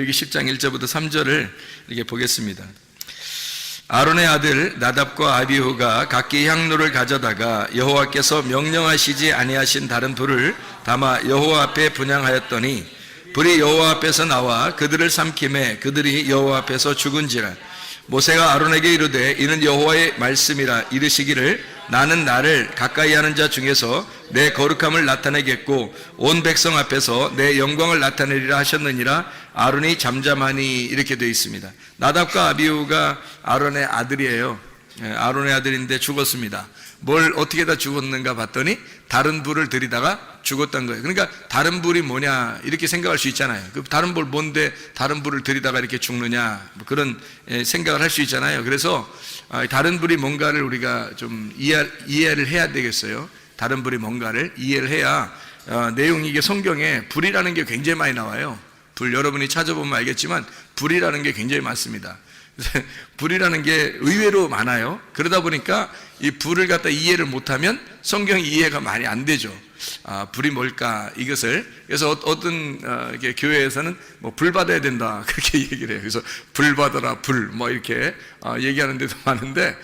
레위기 10장 1절부터 3절을 이렇게 보겠습니다. 아론의 아들 나답과 아비후가 각기 향로를 가져다가 여호와께서 명령하시지 아니하신 다른 불을 담아 여호와 앞에 분향하였더니 불이 여호와 앞에서 나와 그들을 삼킴에 그들이 여호와 앞에서 죽은지라. 모세가 아론에게 이르되 이는 여호와의 말씀이라 이르시기를 나는 나를 가까이 하는 자 중에서 내 거룩함을 나타내겠고 온 백성 앞에서 내 영광을 나타내리라 하셨느니라. 아론이 잠잠하니 이렇게 되어 있습니다. 나답과 아비후가 아론의 아들이에요. 아론의 아들인데 죽었습니다. 뭘 어떻게 다 죽었는가 봤더니 다른 불을 들이다가 죽었다는 거예요. 그러니까 다른 불이 뭐냐 이렇게 생각할 수 있잖아요. 그 다른 불 뭔데 다른 불을 들이다가 이렇게 죽느냐 뭐 그런 생각을 할 수 있잖아요. 그래서 다른 불이 뭔가를 우리가 좀 이해를 해야 되겠어요. 다른 불이 뭔가를 이해를 해야 내용이 이게 성경에 불이라는 게 굉장히 많이 나와요. 불 여러분이 찾아보면 알겠지만 불이라는 게 굉장히 많습니다. 불이라는 게 의외로 많아요. 그러다 보니까 이 불을 갖다 이해를 못하면 성경 이해가 많이 안 되죠. 불이 뭘까 이것을. 그래서 어떤 교회에서는 뭐 불 받아야 된다 그렇게 얘기를 해요. 그래서 불 받아라 불 뭐 이렇게 얘기하는 데도 많은데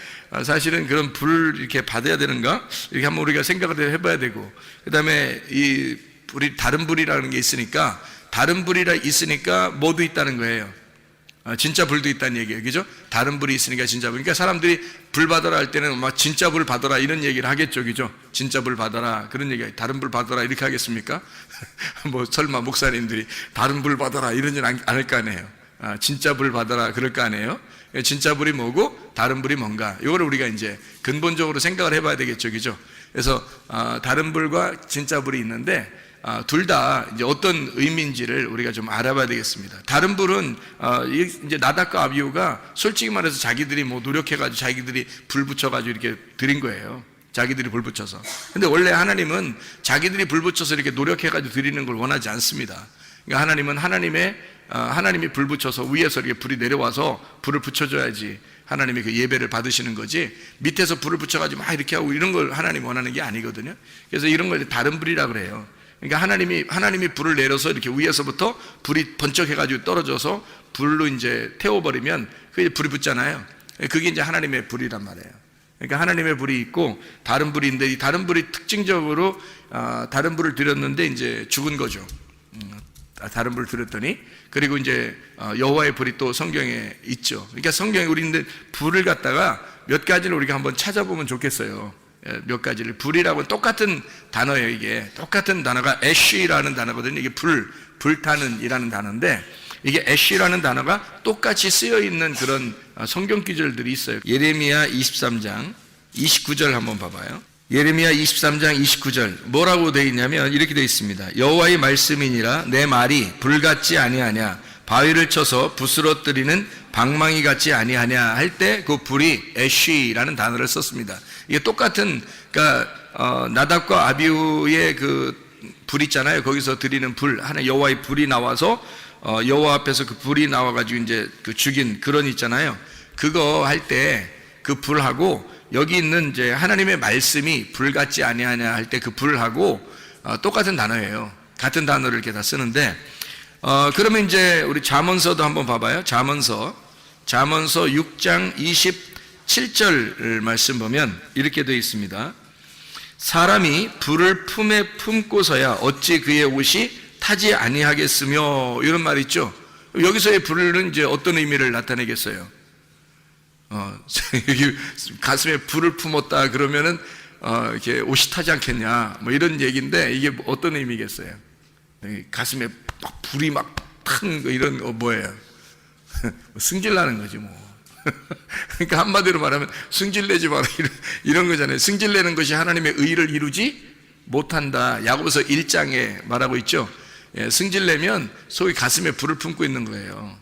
사실은 그런 불 이렇게 받아야 되는가 이렇게 한번 우리가 생각을 해봐야 되고, 그 다음에 이 불이 다른 불이라는 게 있으니까 다른 불이라 있으니까 뭐도 있다는 거예요. 진짜 불도 있다는 얘기예요. 그죠? 다른 불이 있으니까 진짜 불. 그러니까 사람들이 불 받아라 할 때는 막 진짜 불 받아라 이런 얘기를 하겠죠. 그죠? 진짜 불 받아라 그런 얘기. 다른 불 받아라 이렇게 하겠습니까? 뭐 설마 목사님들이 다른 불 받아라 이러진 않을 거 아니에요. 진짜 불 받아라 그럴 거 아니에요. 진짜 불이 뭐고 다른 불이 뭔가 이거를 우리가 이제 근본적으로 생각을 해봐야 되겠죠. 그죠? 그래서 다른 불과 진짜 불이 있는데 둘 다 이제 어떤 의미인지를 우리가 좀 알아봐야 되겠습니다. 다른 불은 이제 나답과 아비후가 솔직히 말해서 자기들이 뭐 노력해가지고 자기들이 불 붙여가지고 이렇게 드린 거예요. 자기들이 불 붙여서. 근데 원래 하나님은 자기들이 불 붙여서 이렇게 노력해가지고 드리는 걸 원하지 않습니다. 그러니까 하나님은 하나님이 불 붙여서 위에서 이렇게 불이 내려와서 불을 붙여줘야지 하나님이 그 예배를 받으시는 거지, 밑에서 불을 붙여가지고 막 이렇게 하고 이런 걸 하나님 원하는 게 아니거든요. 그래서 이런 걸 다른 불이라고 그래요. 그러니까 하나님이 불을 내려서 이렇게 위에서부터 불이 번쩍해가지고 떨어져서 불로 이제 태워버리면 그게 불이 붙잖아요. 그게 이제 하나님의 불이란 말이에요. 그러니까 하나님의 불이 있고 다른 불인데 이 다른 불이 특징적으로 다른 불을 드렸는데 이제 죽은 거죠. 다른 불을 드렸더니, 그리고 이제 여호와의 불이 또 성경에 있죠. 그러니까 성경에 우리는 불을 갖다가 몇 가지를 우리가 한번 찾아보면 좋겠어요. 몇 가지를. 불이라고는 똑같은 단어예요. 이게 똑같은 단어가 애쉬라는 단어거든요. 이게 불타는 이라는 단어인데, 이게 애쉬라는 단어가 똑같이 쓰여 있는 그런 성경 구절들이 있어요. 예레미야 23장 29절 한번 봐봐요. 예레미야 23장 29절 뭐라고 되어 있냐면 이렇게 되어 있습니다. 여호와의 말씀이니라 내 말이 불같지 아니하냐 바위를 쳐서 부스러뜨리는 방망이 같지 아니하냐 할 때 그 불이 애쉬라는 단어를 썼습니다. 이게 똑같은, 그러니까 나답과 아비후의 그 불 있잖아요. 거기서 드리는 불, 하나 여호와의 불이 나와서 여호와 앞에서 그 불이 나와가지고 이제 그 죽인 그런 있잖아요. 그거 할 때 그 불하고 여기 있는 이제 하나님의 말씀이 불같지 아니하냐 할 때 그 불하고 똑같은 단어예요. 같은 단어를 이렇게 다 쓰는데, 그러면 이제 우리 잠언서도 한번 봐봐요. 잠언서 6장 27절 말씀 보면 이렇게 되어 있습니다. 사람이 불을 품에 품고서야 어찌 그의 옷이 타지 아니하겠으며, 이런 말 있죠. 여기서의 불은 이제 어떤 의미를 나타내겠어요? 여기 가슴에 불을 품었다 그러면은 이렇게 옷이 타지 않겠냐 뭐 이런 얘기인데, 이게 어떤 의미겠어요? 가슴에 막 불이 막 탄 거 이런 거 뭐예요? 승질나는 거지 뭐. 그러니까 한마디로 말하면 승질내지 마라 이런 거잖아요. 승질내는 것이 하나님의 의를 이루지 못한다. 야고보서 1장에 말하고 있죠. 승질내면 속이 가슴에 불을 품고 있는 거예요.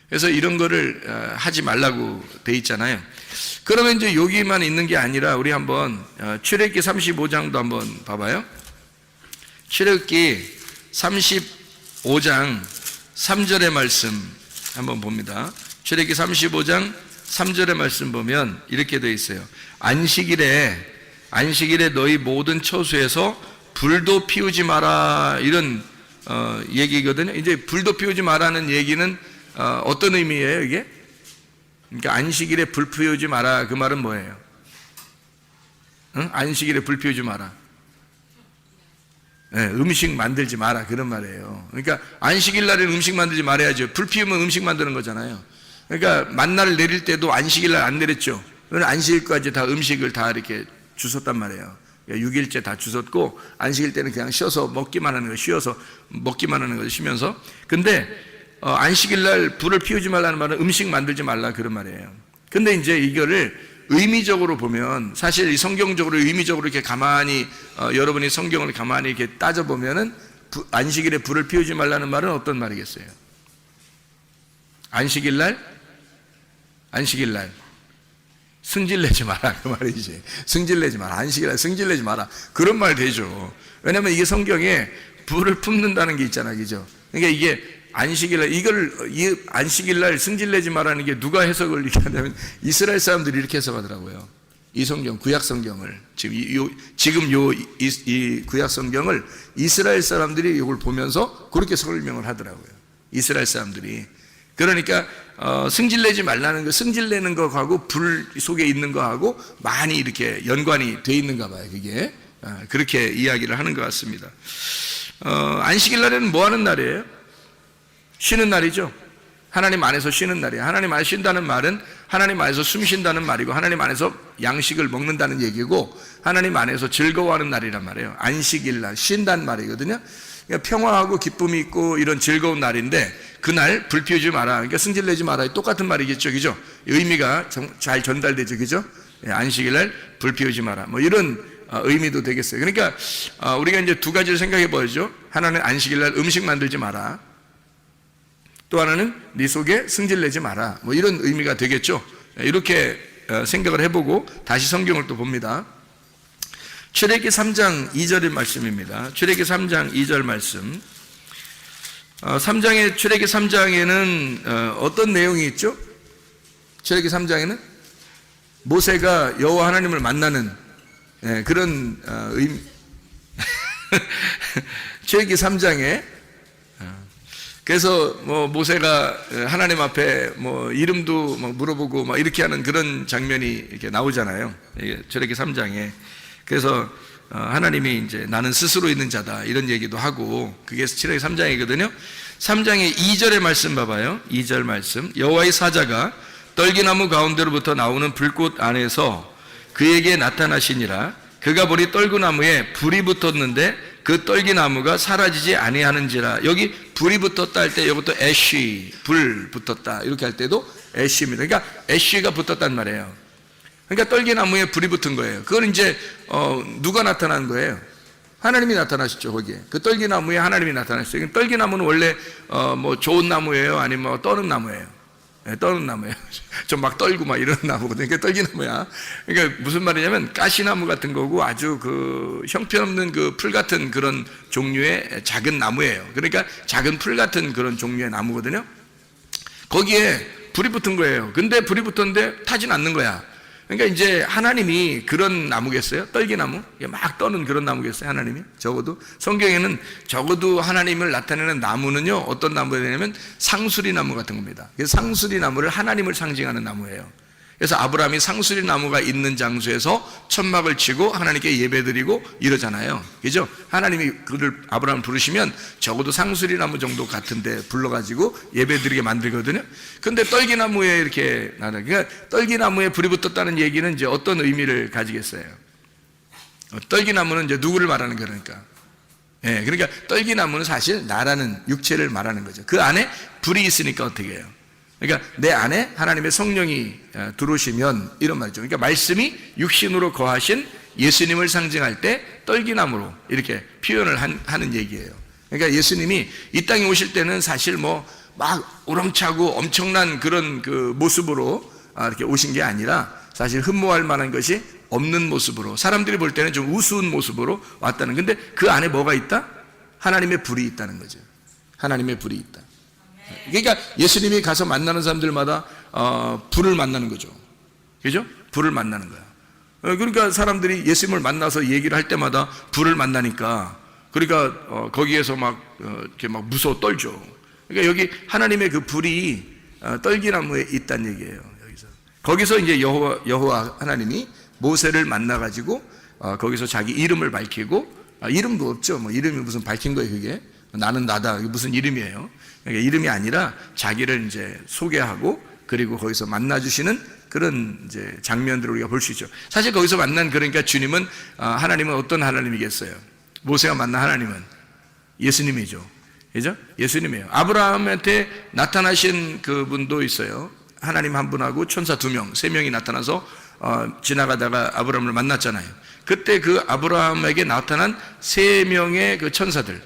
그래서 이런 거를 하지 말라고 돼 있잖아요. 그러면 이제 여기만 있는 게 아니라 우리 한번 출애굽기 35장도 한번 봐봐요. 출애굽기 35장 3절의 말씀 한번 봅니다. 출애굽기 35장 3절의 말씀 보면 이렇게 되어 있어요. 안식일에 너희 모든 처소에서 불도 피우지 마라, 이런 얘기거든요. 이제 불도 피우지 마라는 얘기는 어떤 의미예요, 이게? 그러니까 안식일에 불 피우지 마라. 그 말은 뭐예요? 응? 안식일에 불 피우지 마라. 네, 음식 만들지 마라. 그런 말이에요. 그러니까 안식일 날에는 음식 만들지 말아야죠. 불 피우면 음식 만드는 거잖아요. 그러니까 만나를 내릴 때도 안식일 날 안 내렸죠. 안식일까지 다 음식을 다 이렇게 주웠단 말이에요. 6일째 다 주웠고, 안식일 때는 그냥 쉬어서 먹기만 하는 거, 쉬어서 먹기만 하는 거, 쉬면서. 근데 안식일 날 불을 피우지 말라는 말은 음식 만들지 말라, 그런 말이에요. 근데 이제 이거를 의미적으로 보면, 사실 이 성경적으로 의미적으로 이렇게 가만히 여러분이 성경을 가만히 이렇게 따져보면은 안식일에 불을 피우지 말라는 말은 어떤 말이겠어요? 안식일 날 승질내지 마라, 그 말이지. 승질내지 마라. 안식일 날 승질내지 마라. 그런 말 되죠. 왜냐면 이게 성경에 불을 품는다는 게 있잖아, 그죠? 그러니까 이게 안식일날, 이 안식일날 승질내지 마라는 게 누가 해석을 이렇게 하냐면 이스라엘 사람들이 이렇게 해석하더라고요. 이 성경, 구약 성경을, 지금 이 구약 성경을 이스라엘 사람들이 이걸 보면서 그렇게 설명을 하더라고요. 이스라엘 사람들이. 그러니까 승질내지 말라는 거, 승질내는 거하고 불 속에 있는 거하고 많이 이렇게 연관이 돼 있는가 봐요, 그게. 그렇게 이야기를 하는 것 같습니다. 안식일날에는 뭐 하는 날이에요? 쉬는 날이죠. 하나님 안에서 쉬는 날이에요. 하나님 안에서 쉰다는 말은 하나님 안에서 숨 쉰다는 말이고, 하나님 안에서 양식을 먹는다는 얘기고, 하나님 안에서 즐거워하는 날이란 말이에요. 안식일날, 쉰다는 말이거든요. 그러니까 평화하고 기쁨이 있고 이런 즐거운 날인데, 그날 불 피우지 마라, 그러니까 승질내지 마라, 똑같은 말이겠죠, 그죠? 의미가 잘 전달되죠, 그죠? 안식일날 불 피우지 마라, 뭐 이런 의미도 되겠어요. 그러니까 우리가 이제 두 가지를 생각해 보죠. 하나는 안식일날 음식 만들지 마라, 또 하나는 네 속에 승질내지 마라, 뭐 이런 의미가 되겠죠. 이렇게 생각을 해보고 다시 성경을 또 봅니다. 출애기 3장 2절의 말씀입니다. 출애기 3장 2절 말씀. 출애기 3장에는 어떤 내용이 있죠? 출애기 3장에는 모세가 여호와 하나님을 만나는 그런 의미. 출애기 3장에 그래서 뭐 모세가 하나님 앞에 뭐 이름도 막 물어보고 막 이렇게 하는 그런 장면이 이렇게 나오잖아요. 출애기 3장에. 그래서 하나님이 이제 나는 스스로 있는 자다 이런 얘기도 하고, 그게 출애기 3장이거든요. 3장의 2절의 말씀 봐봐요. 2절 말씀. 여호와의 사자가 떨기나무 가운데로부터 나오는 불꽃 안에서 그에게 나타나시니라. 그가 보니 떨구나무에 불이 붙었는데 그 떨기나무가 사라지지 아니하는지라. 여기 불이 붙었다 할 때 이것도 애쉬, 불 붙었다 이렇게 할 때도 애쉬입니다. 그러니까 애쉬가 붙었단 말이에요. 그러니까 떨기나무에 불이 붙은 거예요. 그건 이제 누가 나타난 거예요? 하나님이 나타나셨죠, 거기에. 그 떨기나무에 하나님이 나타나셨어요. 떨기나무는 원래 뭐 좋은 나무예요, 아니면 뭐 떠는 나무예요? 네, 떠는 나무예요. 좀 막 떨고 막 이런 나무거든요. 그러니까 떨기나무야. 그러니까 무슨 말이냐면 가시나무 같은 거고, 아주 그 형편없는 그 풀 같은 그런 종류의 작은 나무예요. 그러니까 작은 풀 같은 그런 종류의 나무거든요. 거기에 불이 붙은 거예요. 근데 불이 붙었는데 타진 않는 거야. 그러니까 이제 하나님이 그런 나무겠어요? 떨기나무? 막 떠는 그런 나무겠어요? 하나님이? 적어도 성경에는 적어도 하나님을 나타내는 나무는요, 어떤 나무가 되냐면 상수리 나무 같은 겁니다. 그래서 상수리 나무를 하나님을 상징하는 나무예요. 그래서 아브라함이 상수리 나무가 있는 장소에서 천막을 치고 하나님께 예배드리고 이러잖아요, 그죠? 하나님이 그를 아브라함을 부르시면 적어도 상수리 나무 정도 같은데 불러가지고 예배드리게 만들거든요. 근데 떨기나무에 이렇게 나는, 그러니까 떨기나무에 불이 붙었다는 얘기는 이제 어떤 의미를 가지겠어요? 떨기나무는 이제 누구를 말하는 거니까? 예, 그러니까 떨기나무는 사실 나라는 육체를 말하는 거죠. 그 안에 불이 있으니까 어떻게 해요? 그러니까 내 안에 하나님의 성령이 들어오시면 이런 말이죠. 그러니까 말씀이 육신으로 거하신 예수님을 상징할 때 떨기나무로 이렇게 표현을 하는 얘기예요. 그러니까 예수님이 이 땅에 오실 때는 사실 뭐 막 우렁차고 엄청난 그런 그 모습으로 이렇게 오신 게 아니라, 사실 흠모할 만한 것이 없는 모습으로, 사람들이 볼 때는 좀 우스운 모습으로 왔다는. 근데 그 안에 뭐가 있다? 하나님의 불이 있다는 거죠. 하나님의 불이 있다. 그러니까 예수님이 가서 만나는 사람들마다 불을 만나는 거죠, 그죠? 불을 만나는 거야. 그러니까 사람들이 예수님을 만나서 얘기를 할 때마다 불을 만나니까 그러니까 거기에서 이렇게 막 무서워 떨죠. 그러니까 여기 하나님의 그 불이 떨기나무에 있다는 얘기예요. 거기서 이제 여호와 하나님이 모세를 만나 가지고 거기서 자기 이름을 밝히고, 이름도 없죠. 뭐 이름이 무슨 밝힌 거예요, 그게. 나는 나다. 이게 무슨 이름이에요? 그러니까 이름이 아니라 자기를 이제 소개하고, 그리고 거기서 만나 주시는 그런 이제 장면들을 우리가 볼 수 있죠. 사실 거기서 만난, 그러니까 주님은, 하나님은 어떤 하나님이겠어요? 모세가 만난 하나님은 예수님이죠. 그죠? 예수님이에요. 아브라함한테 나타나신 그분도 있어요. 하나님 한 분하고 천사 2명, 3명이 나타나서 지나가다가 아브라함을 만났잖아요. 그때 그 아브라함에게 나타난 3명의 그 천사들,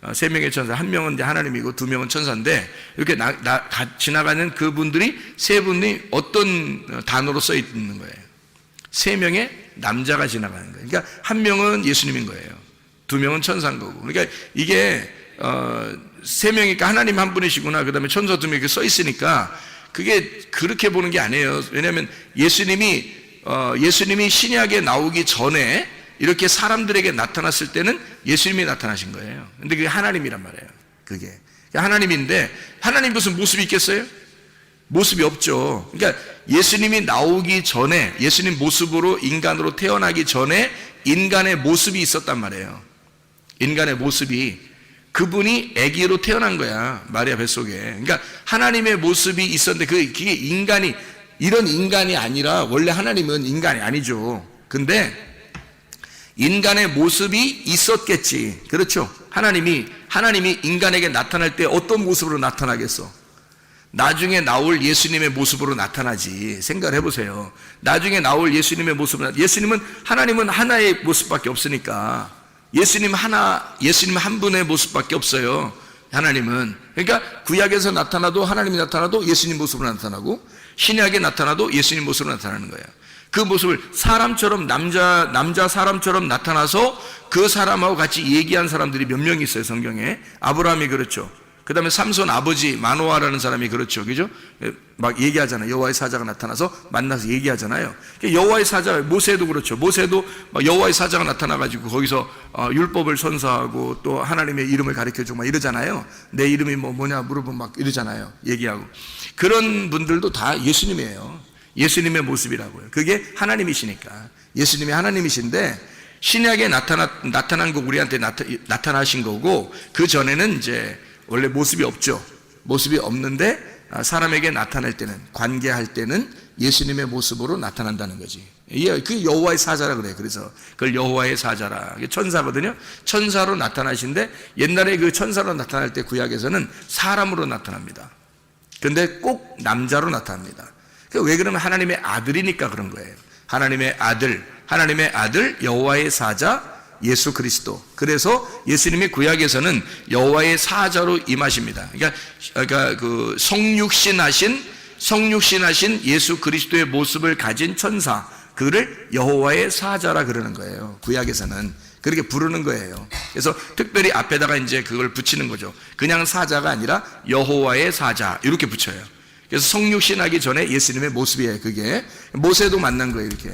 3명의 천사, 1명은 이제 하나님이고 2명은 천사인데, 이렇게 지나가는 그분들이 3분이 어떤 단어로 써 있는 거예요? 3명의 남자가 지나가는 거예요. 그러니까 1명은 예수님인 거예요. 2명은 천사인 거고. 그러니까 이게 3명이니까 하나님 한 분이시구나, 그 다음에 천사 2명이 써 있으니까 그게 그렇게 보는 게 아니에요. 왜냐하면 예수님이 신약에 나오기 전에 이렇게 사람들에게 나타났을 때는 예수님이 나타나신 거예요. 근데 그게 하나님이란 말이에요. 그게 하나님인데, 하나님 무슨 모습이 있겠어요? 모습이 없죠. 그러니까 예수님이 나오기 전에, 예수님 모습으로 인간으로 태어나기 전에 인간의 모습이 있었단 말이에요. 인간의 모습이, 그분이 아기로 태어난 거야, 마리아 뱃속에. 그러니까 하나님의 모습이 있었는데 그게 인간이, 이런 인간이 아니라, 원래 하나님은 인간이 아니죠. 근데 인간의 모습이 있었겠지. 그렇죠? 하나님이 인간에게 나타날 때 어떤 모습으로 나타나겠어? 나중에 나올 예수님의 모습으로 나타나지. 생각을 해보세요. 나중에 나올 예수님의 모습은, 하나님은 하나의 모습밖에 없으니까, 예수님 한 분의 모습밖에 없어요. 하나님은. 그러니까 구약에서 나타나도, 하나님이 나타나도 예수님 모습으로 나타나고, 신약에 나타나도 예수님 모습으로 나타나는 거예요. 그 모습을 사람처럼, 남자 사람처럼 나타나서 그 사람하고 같이 얘기한 사람들이 몇 명 있어요, 성경에. 아브라함이 그렇죠. 그 다음에 삼손 아버지 마노아라는 사람이 그렇죠. 그죠? 막 얘기하잖아요. 여호와의 사자가 나타나서 만나서 얘기하잖아요. 여호와의 사자가, 모세도 그렇죠. 모세도 여호와의 사자가 나타나가지고 거기서 율법을 선서하고 또 하나님의 이름을 가르쳐주고 막 이러잖아요. 내 이름이 뭐냐 물어보면 막 이러잖아요. 얘기하고. 그런 분들도 다 예수님이에요. 예수님의 모습이라고요. 그게 하나님이시니까. 예수님이 하나님이신데, 신약에 나타난 거 우리한테 나타나신 거고, 그 전에는 이제 원래 모습이 없죠. 모습이 없는데 사람에게 나타날 때는, 관계할 때는 예수님의 모습으로 나타난다는 거지. 그 여호와의 사자라 그래요. 그래서 그걸 여호와의 사자라. 천사거든요. 천사로 나타나신데, 옛날에 그 천사로 나타날 때 구약에서는 사람으로 나타납니다. 근데 꼭 남자로 나타납니다. 왜 그러면 하나님의 아들이니까 그런 거예요. 하나님의 아들 여호와의 사자 예수 그리스도. 그래서 예수님이 구약에서는 여호와의 사자로 임하십니다. 그러니까 그 성육신하신 예수 그리스도의 모습을 가진 천사, 그를 여호와의 사자라 그러는 거예요. 구약에서는 그렇게 부르는 거예요. 그래서 특별히 앞에다가 이제 그걸 붙이는 거죠. 그냥 사자가 아니라 여호와의 사자 이렇게 붙여요. 그래서 성육신하기 전에 예수님의 모습이에요. 그게 모세도 만난 거예요, 이렇게.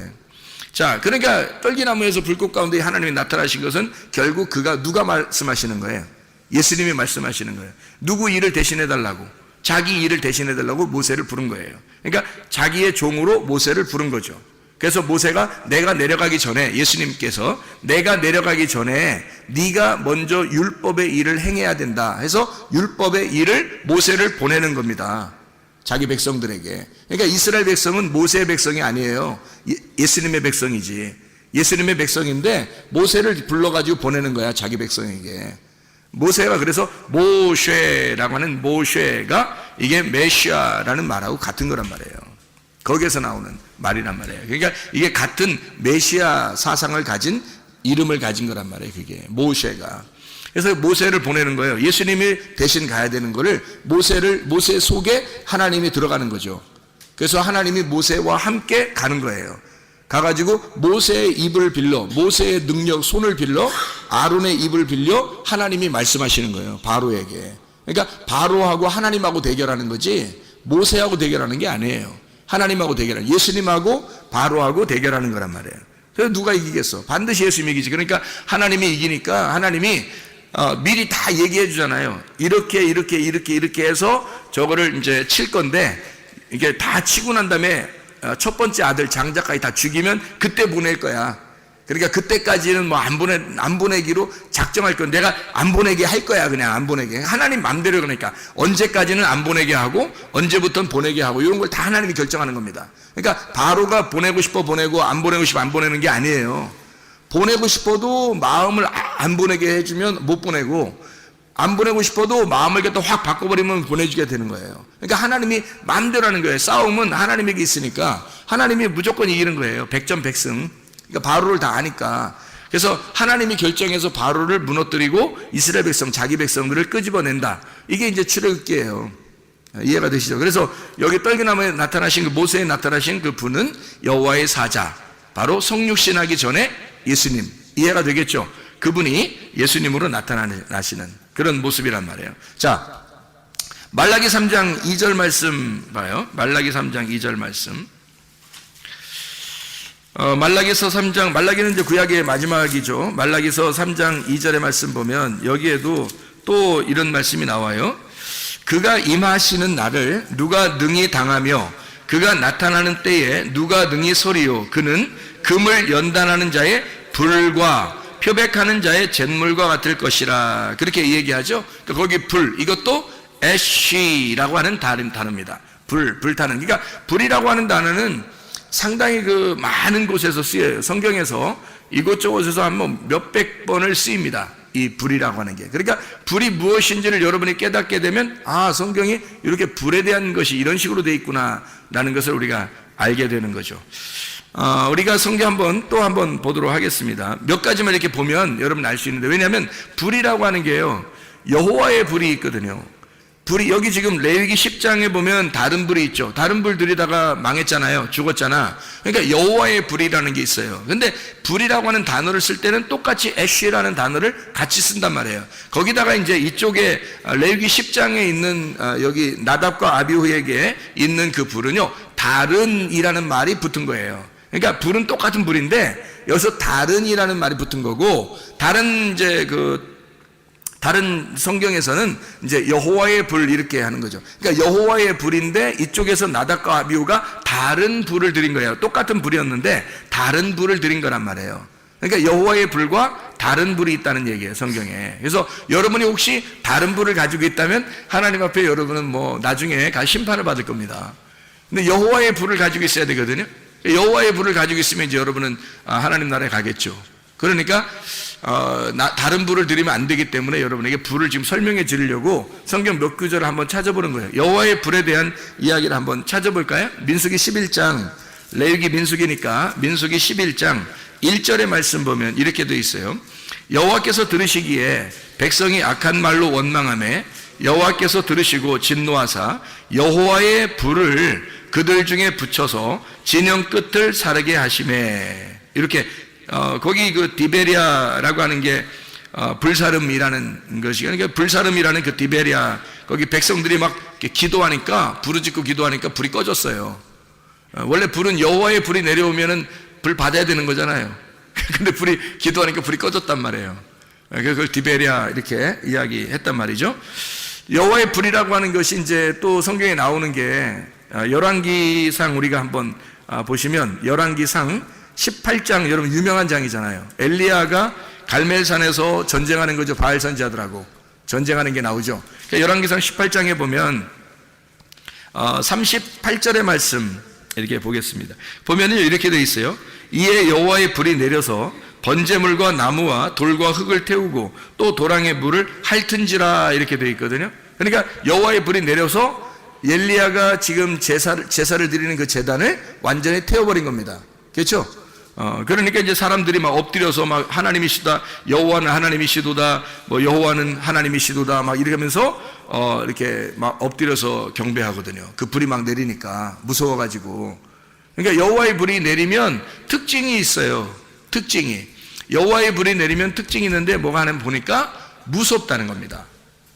자, 그러니까 떨기나무에서 불꽃 가운데 하나님이 나타나신 것은 결국 누가 말씀하시는 거예요? 예수님이 말씀하시는 거예요. 누구 일을 대신해 달라고? 자기 일을 대신해 달라고 모세를 부른 거예요. 그러니까 자기의 종으로 모세를 부른 거죠. 그래서 모세가 내가 내려가기 전에, 예수님께서 내가 내려가기 전에 네가 먼저 율법의 일을 행해야 된다 해서 율법의 일을 모세를 보내는 겁니다. 자기 백성들에게. 그러니까 이스라엘 백성은 모세의 백성이 아니에요. 예수님의 백성이지. 예수님의 백성인데 모세를 불러가지고 보내는 거야, 자기 백성에게. 모세가 그래서 모쉐라고 하는, 모쉐가 이게 메시아라는 말하고 같은 거란 말이에요. 거기에서 나오는 말이란 말이에요. 그러니까 이게 같은 메시아 사상을 가진, 이름을 가진 거란 말이에요, 그게. 모쉐가. 그래서 모세를 보내는 거예요. 예수님이 대신 가야 되는 거를 모세 속에 하나님이 들어가는 거죠. 그래서 하나님이 모세와 함께 가는 거예요. 가가지고 모세의 입을 빌려, 모세의 능력, 손을 빌려, 아론의 입을 빌려 하나님이 말씀하시는 거예요, 바로에게. 그러니까 바로하고 하나님하고 대결하는 거지 모세하고 대결하는 게 아니에요. 하나님하고 대결하는, 예수님하고 바로하고 대결하는 거란 말이에요. 그래서 누가 이기겠어? 반드시 예수님이 이기지. 그러니까 하나님이 이기니까 하나님이 미리 다 얘기해 주잖아요. 이렇게 해서 저거를 이제 칠 건데, 이게 다 치고 난 다음에 첫 번째 아들 장자까지 다 죽이면 그때 보낼 거야. 그러니까 그때까지는 뭐 안 보내기로 작정할 건, 내가 안 보내게 할 거야. 그냥 안 보내게. 하나님 맘대로. 그러니까 언제까지는 안 보내게 하고 언제부터는 보내게 하고, 이런 걸 다 하나님이 결정하는 겁니다. 그러니까 바로가 보내고 싶어 보내고 안 보내고 싶어 안 보내는 게 아니에요. 보내고 싶어도 마음을 안 보내게 해주면 못 보내고, 안 보내고 싶어도 마음을 또 확 바꿔버리면 보내주게 되는 거예요. 그러니까 하나님이 마음대로 하는 거예요. 싸움은 하나님에게 있으니까 하나님이 무조건 이기는 거예요. 백전백승. 그러니까 바로를 다 아니까. 그래서 하나님이 결정해서 바로를 무너뜨리고 이스라엘 백성, 자기 백성들을 끄집어낸다. 이게 이제 출애굽기예요. 이해가 되시죠? 그래서 여기 떨기나무에 나타나신 그 모세에 나타나신 그 분은 여호와의 사자, 바로 성육신하기 전에 예수님. 이해가 되겠죠? 그분이 예수님으로 나타나시는 그런 모습이란 말이에요. 자, 말라기 3장 2절 말씀 봐요. 말라기 3장 2절 말씀. 말라기서 3장, 말라기는 이제 구약의 마지막이죠. 말라기서 3장 2절의 말씀 보면 여기에도 또 이런 말씀이 나와요. 그가 임하시는 날을 누가 능히 당하며 그가 나타나는 때에 누가 능히 서리요. 그는 금을 연단하는 자의 불과 표백하는 자의 잿물과 같을 것이라. 그렇게 얘기하죠. 거기 불, 이것도 애쉬라고 하는 단어입니다. 불타는. 그러니까 불이라고 하는 단어는 상당히 그 많은 곳에서 쓰여요. 성경에서 이곳저곳에서 한번 몇백 번을 쓰입니다. 이 불이라고 하는 게. 그러니까 불이 무엇인지를 여러분이 깨닫게 되면, 아, 성경이 이렇게 불에 대한 것이 이런 식으로 되어 있구나 라는 것을 우리가 알게 되는 거죠. 우리가 성경 또 한번 보도록 하겠습니다. 몇 가지만 이렇게 보면 여러분 알 수 있는데, 왜냐하면 불이라고 하는 게요, 여호와의 불이 있거든요. 불이, 여기 지금 레위기 10장에 보면 다른 불이 있죠. 다른 불 들이다가 망했잖아요. 죽었잖아. 그러니까 여호와의 불이라는 게 있어요. 근데 불이라고 하는 단어를 쓸 때는 똑같이 애쉬라는 단어를 같이 쓴단 말이에요. 거기다가 이제 이쪽에 레위기 10장에 있는 여기 나답과 아비후에게 있는 그 불은요, 다른이라는 말이 붙은 거예요. 그러니까 불은 똑같은 불인데 여기서 다른이라는 말이 붙은 거고, 다른 성경에서는 이제 여호와의 불 이렇게 하는 거죠. 그러니까 여호와의 불인데 이쪽에서 나답과 아비후가 다른 불을 드린 거예요. 똑같은 불이었는데 다른 불을 드린 거란 말이에요. 그러니까 여호와의 불과 다른 불이 있다는 얘기예요, 성경에. 그래서 여러분이 혹시 다른 불을 가지고 있다면 하나님 앞에 여러분은 뭐 나중에 심판을 받을 겁니다. 근데 여호와의 불을 가지고 있어야 되거든요. 여호와의 불을 가지고 있으면 이제 여러분은 하나님 나라에 가겠죠. 그러니까 다른 불을 드리면 안 되기 때문에 여러분에게 불을 지금 설명해 드리려고 성경 몇 구절을 한번 찾아보는 거예요. 여호와의 불에 대한 이야기를 한번 찾아볼까요? 민수기 11장, 레위기 민수기니까 민수기 11장 1절의 말씀 보면 이렇게 되어 있어요. 여호와께서 들으시기에 백성이 악한 말로 원망하매 여호와께서 들으시고 진노하사 여호와의 불을 그들 중에 붙여서 진영 끝을 사르게 하시매. 이렇게 거기 그 디베리아라고 하는 게 불사름이라는 것이, 그러니까 불사름이라는 그 디베리아, 거기 백성들이 막 기도하니까, 부르짖고 기도하니까 불이 꺼졌어요. 원래 불은 여호와의 불이 내려오면은 불 받아야 되는 거잖아요. 근데 기도하니까 불이 꺼졌단 말이에요. 그걸 디베리아 이렇게 이야기했단 말이죠. 여호와의 불이라고 하는 것이 이제 또 성경에 나오는 게 열왕기상 우리가 한번 보시면 열왕기상 18장, 여러분 유명한 장이잖아요. 엘리야가 갈멜산에서 전쟁하는 거죠. 바알 선지자들하고 전쟁하는 게 나오죠. 그러니까 열왕기상 18장에 보면 38절의 말씀 이렇게 보겠습니다. 보면은 이렇게 되어 있어요. 이에 여호와의 불이 내려서 번제물과 나무와 돌과 흙을 태우고 또 도랑의 물을 핥은지라 이렇게 되어 있거든요. 그러니까 여호와의 불이 내려서 엘리야가 지금 제사를 드리는 그 제단을 완전히 태워버린 겁니다. 그렇죠? 그러니까 이제 사람들이 막 엎드려서 막 하나님이시다, 여호와는 하나님이시도다, 뭐 여호와는 하나님이시도다, 막 이러면서 이렇게 막 엎드려서 경배하거든요. 그 불이 막 내리니까 무서워가지고. 그러니까 여호와의 불이 내리면 특징이 있어요. 특징이. 여호와의 불이 내리면 특징이 있는데 뭐가 하나 보니까 무섭다는 겁니다.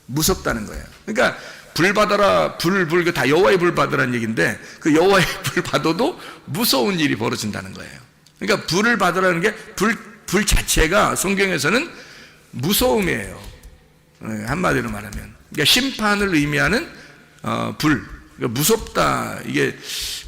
무섭다는 거예요. 그러니까 불 받아라, 불 다 여호와의 불 받으라는 얘기인데 그 여호와의 불 받아도 무서운 일이 벌어진다는 거예요. 그러니까 불을 받으라는 게 불 자체가 성경에서는 무서움이에요. 한마디로 말하면. 그러니까 심판을 의미하는 불. 그러니까 무섭다. 이게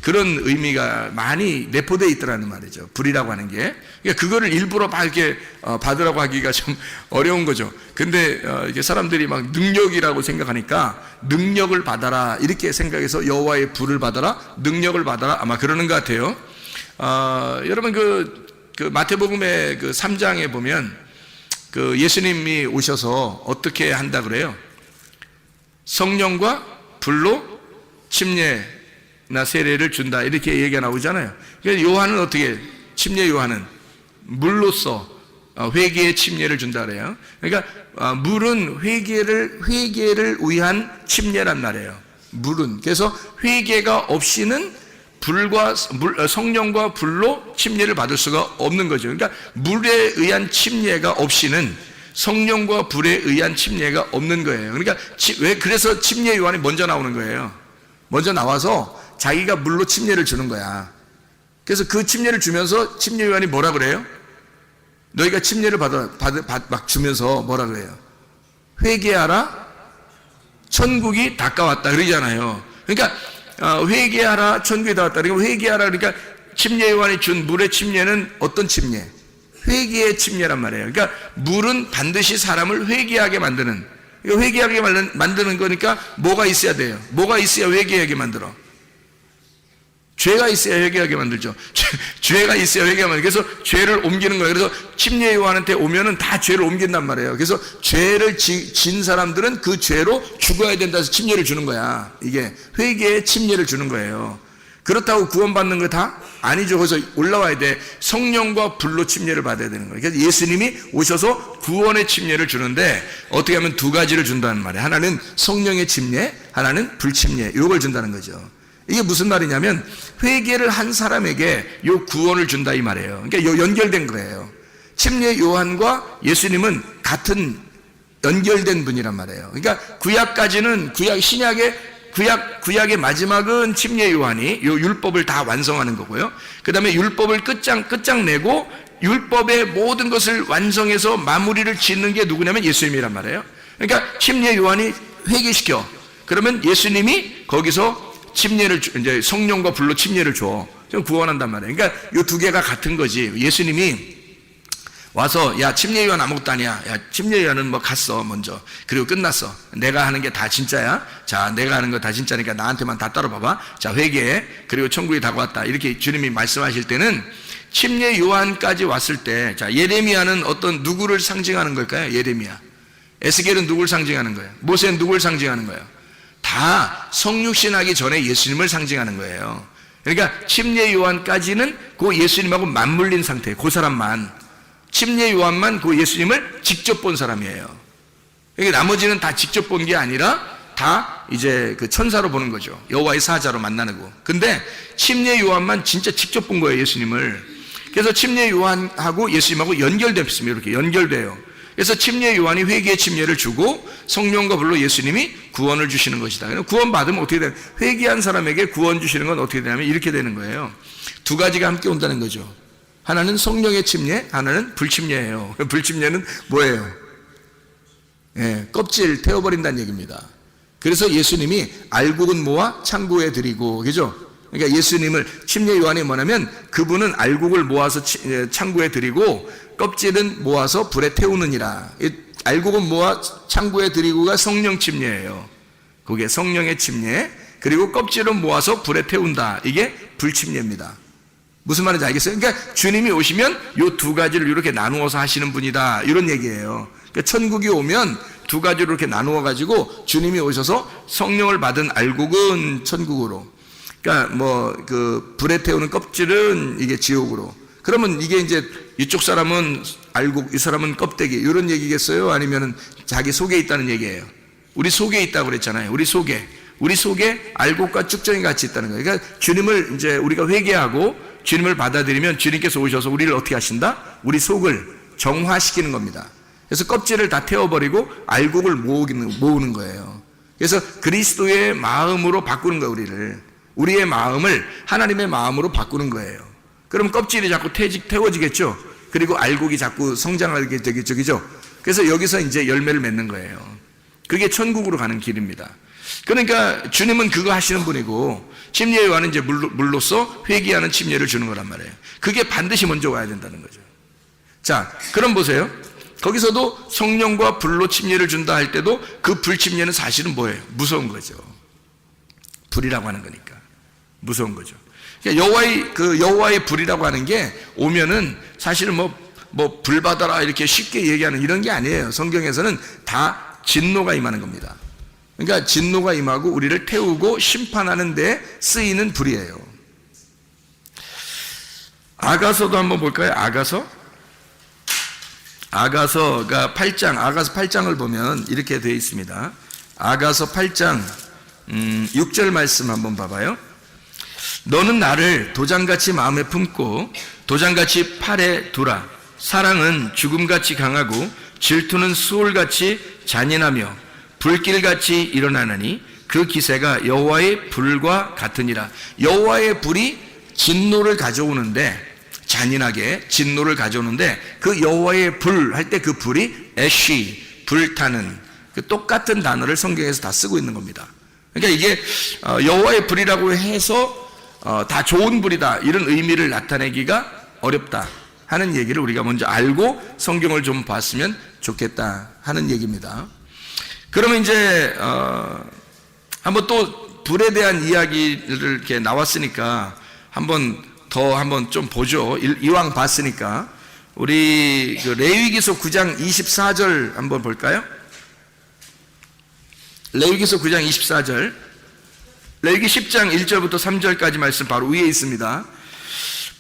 그런 의미가 많이 내포되어 있더라는 말이죠. 불이라고 하는 게. 그러니까 그거를 일부러 막 이렇게 받으라고 하기가 좀 어려운 거죠. 근데 이게 사람들이 막 능력이라고 생각하니까 능력을 받아라 이렇게 생각해서 여호와의 불을 받아라, 능력을 받아라 아마 그러는 것 같아요. 여러분 그 마태복음의 그 3장에 보면 그 예수님이 오셔서 어떻게 한다 그래요? 성령과 불로 침례나 세례를 준다 이렇게 얘기가 나오잖아요. 그래서 요한은 어떻게 침례 요한은 물로써 회개의 침례를 준다 그래요. 그러니까 물은 회개를 위한 침례란 말이에요. 물은 그래서 회개가 없이는 성령과 불로 침례를 받을 수가 없는 거죠. 그러니까 물에 의한 침례가 없이는 성령과 불에 의한 침례가 없는 거예요. 그러니까 그래서 침례 요한이 먼저 나오는 거예요. 먼저 나와서 자기가 물로 침례를 주는 거야. 그래서 그 침례를 주면서 침례 요한이 뭐라 그래요? 너희가 침례를 막 주면서 뭐라 그래요? 회개하라, 천국이 가까웠다 그러잖아요. 그러니까 회개하라, 천국이 가까웠다. 그러니까 회개하라 그러니까 침례 요한이 준 물의 침례는 어떤 침례? 회개의 침례란 말이에요. 그러니까 물은 반드시 사람을 회개하게 만드는, 회개하게 만드는 거니까 뭐가 있어야 돼요? 뭐가 있어야 회개하게 만들어? 죄가 있어야 회개하게 만들죠. 죄가 있어야 회개하게 만들죠. 그래서 죄를 옮기는 거예요. 그래서 침례 요한한테 오면은 다 죄를 옮긴단 말이에요. 그래서 죄를 진 사람들은 그 죄로 죽어야 된다 해서 침례를 주는 거야. 이게 회개의 침례를 주는 거예요. 그렇다고 구원받는 거 다? 아니죠. 그래서 올라와야 돼. 성령과 불로 침례를 받아야 되는 거예요. 그래서 예수님이 오셔서 구원의 침례를 주는데 어떻게 하면 두 가지를 준다는 말이에요. 하나는 성령의 침례, 하나는 불 침례. 이걸 준다는 거죠. 이게 무슨 말이냐면 회개를 한 사람에게 요 구원을 준다 이 말이에요. 그러니까 연결된 거예요. 침례 요한과 예수님은 같은 연결된 분이란 말이에요. 그러니까 구약까지는 구약의 마지막은 침례 요한이 요 율법을 다 완성하는 거고요. 그 다음에 율법을 끝장내고 율법의 모든 것을 완성해서 마무리를 짓는 게 누구냐면 예수님이란 말이에요. 그러니까 침례 요한이 회개시켜. 그러면 예수님이 거기서 침례를 이제 성령과 불로 침례를 줘. 좀 구원한단 말이에요. 그러니까 요 두 개가 같은 거지. 예수님이 와서 야 침례 요한 아무것도 아니야. 야 침례 요한은 뭐 갔어 먼저. 그리고 끝났어. 내가 하는 게 다 진짜야. 자 내가 하는 거 다 진짜니까 나한테만 다 따라봐봐. 자 회개해. 그리고 천국이 다가왔다. 이렇게 주님이 말씀하실 때는 침례 요한까지 왔을 때 자 예레미야는 어떤 누구를 상징하는 걸까요? 예레미야. 에스겔은 누구를 상징하는 거예요? 모세는 누구를 상징하는 거예요? 다 성육신하기 전에 예수님을 상징하는 거예요. 그러니까 침례 요한까지는 그 예수님하고 맞물린 상태. 그 사람만. 침례 요한만 그 예수님을 직접 본 사람이에요. 그러니까 나머지는 다 직접 본 게 아니라 다 이제 그 천사로 보는 거죠. 여호와의 사자로 만나는 거. 근데 침례 요한만 진짜 직접 본 거예요, 예수님을. 그래서 침례 요한하고 예수님하고 연결됐습니다. 이렇게 연결돼요. 그래서 침례 요한이 회개의 침례를 주고 성령과 불로 예수님이 구원을 주시는 것이다. 구원 받으면 어떻게 되냐? 회개한 사람에게 구원 주시는 건 어떻게 되냐면 이렇게 되는 거예요. 두 가지가 함께 온다는 거죠. 하나는 성령의 침례, 하나는 불침례예요. 불침례는 뭐예요? 예, 껍질 태워버린다는 얘기입니다. 그래서 예수님이 알곡은 모아 창고에 드리고, 그죠? 그러니까 예수님을 침례 요한이 뭐냐면 그분은 알곡을 모아서 창고에 드리고 껍질은 모아서 불에 태우느니라. 알곡은 모아 창고에 드리고가 성령 침례예요. 그게 성령의 침례. 그리고 껍질은 모아서 불에 태운다. 이게 불침례입니다. 무슨 말인지 알겠어요? 그러니까 주님이 오시면 요 두 가지를 이렇게 나누어서 하시는 분이다. 이런 얘기예요. 그러니까 천국이 오면 두 가지로 이렇게 나누어 가지고 주님이 오셔서 성령을 받은 알곡은 천국으로. 그러니까 뭐 그 불에 태우는 껍질은 이게 지옥으로. 그러면 이게 이제 이쪽 사람은 알곡, 이 사람은 껍데기 이런 얘기겠어요? 아니면은 자기 속에 있다는 얘기예요? 우리 속에 있다고 그랬잖아요. 우리 속에 알곡과 쭉정이 같이 있다는 거예요. 그러니까 주님을 이제 우리가 회개하고 주님을 받아들이면 주님께서 오셔서 우리를 어떻게 하신다? 우리 속을 정화시키는 겁니다. 그래서 껍질을 다 태워버리고 알곡을 모으는 거예요. 그래서 그리스도의 마음으로 바꾸는 거예요, 우리의 마음을 하나님의 마음으로 바꾸는 거예요. 그럼 껍질이 자꾸 태워지겠죠. 그리고 알곡이 자꾸 성장하게 되겠죠. 그죠? 그래서 여기서 이제 열매를 맺는 거예요. 그게 천국으로 가는 길입니다. 그러니까 주님은 그거 하시는 분이고 침례의 요한은 이제 물로써 회개하는 침례를 주는 거란 말이에요. 그게 반드시 먼저 와야 된다는 거죠. 자, 그럼 보세요. 거기서도 성령과 불로 침례를 준다 할 때도 그 불 침례는 사실은 뭐예요? 무서운 거죠. 불이라고 하는 거니까 무서운 거죠. 그러니까 여호와의 불이라고 하는 게 오면은 사실은 뭐 불 받아라 이렇게 쉽게 얘기하는 이런 게 아니에요. 성경에서는 다 진노가 임하는 겁니다. 그러니까 진노가 임하고 우리를 태우고 심판하는 데 쓰이는 불이에요. 아가서도 한번 볼까요? 아가서가 8장, 아가서 8장을 보면 이렇게 되어 있습니다. 아가서 8장 6절 말씀 한번 봐봐요. 너는 나를 도장같이 마음에 품고 도장같이 팔에 두라. 사랑은 죽음같이 강하고 질투는 수월같이 잔인하며 불길같이 일어나느니 그 기세가 여호와의 불과 같으니라. 여호와의 불이 진노를 가져오는데, 잔인하게 진노를 가져오는데 그 여호와의 불 할 때 그 불이 애쉬, 불타는 그 똑같은 단어를 성경에서 다 쓰고 있는 겁니다. 그러니까 이게 여호와의 불이라고 해서 다 좋은 불이다 이런 의미를 나타내기가 어렵다 하는 얘기를 우리가 먼저 알고 성경을 좀 봤으면 좋겠다 하는 얘기입니다. 그러면 이제 한번 또 불에 대한 이야기를 이렇게 나왔으니까 한번 좀 보죠. 이왕 봤으니까 우리 레위기서 9장 24절 한번 볼까요? 레위기서 9장 24절, 레위기 10장 1절부터 3절까지 말씀 바로 위에 있습니다.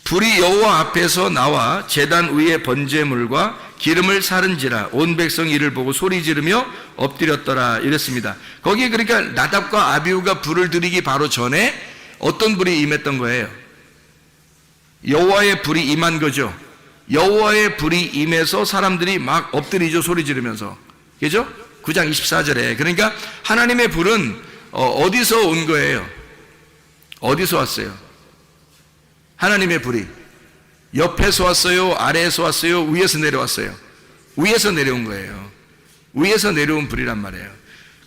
불이 여호와 앞에서 나와 제단 위에 번제물과 기름을 사른지라 온 백성이 이를 보고 소리 지르며 엎드렸더라 이랬습니다. 거기에 그러니까 나답과 아비후가 불을 드리기 바로 전에 어떤 불이 임했던 거예요? 여호와의 불이 임한 거죠. 여호와의 불이 임해서 사람들이 막 엎드리죠. 소리 지르면서. 그죠? 9장 24절에. 그러니까 하나님의 불은 어디서 온 거예요? 어디서 왔어요? 하나님의 불이 옆에서 왔어요? 아래에서 왔어요? 위에서 내려왔어요? 위에서 내려온 거예요. 위에서 내려온 불이란 말이에요.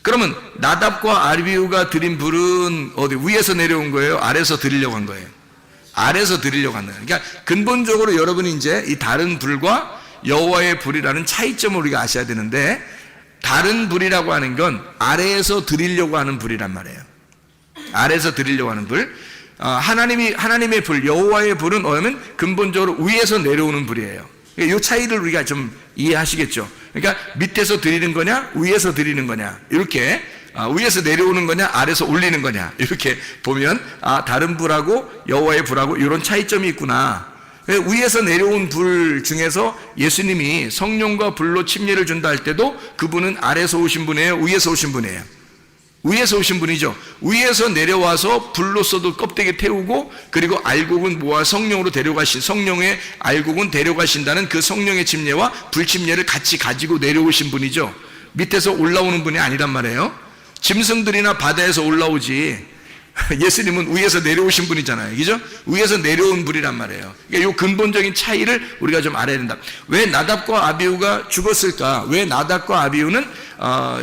그러면 나답과 아비후가 드린 불은 어디 위에서 내려온 거예요? 아래에서 드리려고 한 거예요? 아래에서 드리려고 하는 거예요. 그러니까 근본적으로 여러분이 이제 이 다른 불과 여호와의 불이라는 차이점을 우리가 아셔야 되는데, 다른 불이라고 하는 건 아래에서 드리려고 하는 불이란 말이에요. 아래에서 드리려고 하는 불. 하나님의 불, 여호와의 불은 뭐냐면 근본적으로 위에서 내려오는 불이에요. 이 차이를 우리가 좀 이해하시겠죠. 그러니까 밑에서 드리는 거냐, 위에서 드리는 거냐, 이렇게 위에서 내려오는 거냐, 아래에서 올리는 거냐, 이렇게 보면 다른 불하고 여호와의 불하고 이런 차이점이 있구나. 위에서 내려온 불 중에서 예수님이 성령과 불로 침례를 준다 할 때도 그분은 아래에서 오신 분이에요, 위에서 오신 분이에요? 위에서 오신 분이죠. 위에서 내려와서 불로서도 껍데기 태우고, 그리고 알곡은 모아 성령으로 성령의 알곡은 데려가신다는 그 성령의 침례와 불침례를 같이 가지고 내려오신 분이죠. 밑에서 올라오는 분이 아니란 말이에요. 짐승들이나 바다에서 올라오지 예수님은 위에서 내려오신 분이잖아요. 그죠? 위에서 내려온 분이란 말이에요. 그러니까 이 근본적인 차이를 우리가 좀 알아야 된다. 왜 나답과 아비후가 죽었을까? 왜 나답과 아비후는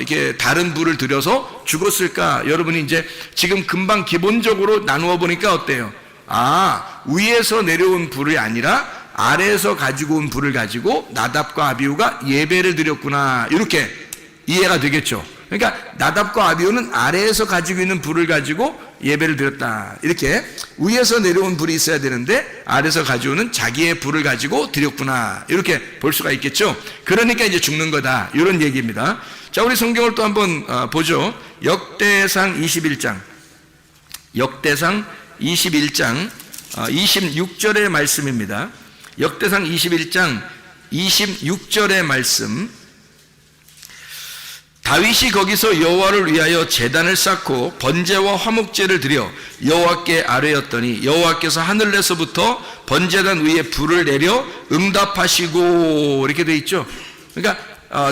이게 다른 불을 들여서 죽었을까? 여러분이 이제 지금 금방 기본적으로 나누어 보니까 어때요? 위에서 내려온 불이 아니라 아래에서 가지고 온 불을 가지고 나답과 아비후가 예배를 드렸구나, 이렇게 이해가 되겠죠. 그러니까 나답과 아비후는 아래에서 가지고 있는 불을 가지고 예배를 드렸다, 이렇게 위에서 내려온 불이 있어야 되는데 아래에서 가져오는 자기의 불을 가지고 드렸구나, 이렇게 볼 수가 있겠죠. 그러니까 이제 죽는 거다, 이런 얘기입니다. 자, 우리 성경을 또 한번 보죠. 역대상 21장 26절의 말씀입니다. 역대상 21장 26절의 말씀. 다윗이 거기서 여호와를 위하여 제단을 쌓고 번제와 화목제를 드려 여호와께 아뢰었더니 여호와께서 하늘에서부터 번제단 위에 불을 내려 응답하시고, 이렇게 돼 있죠. 그러니까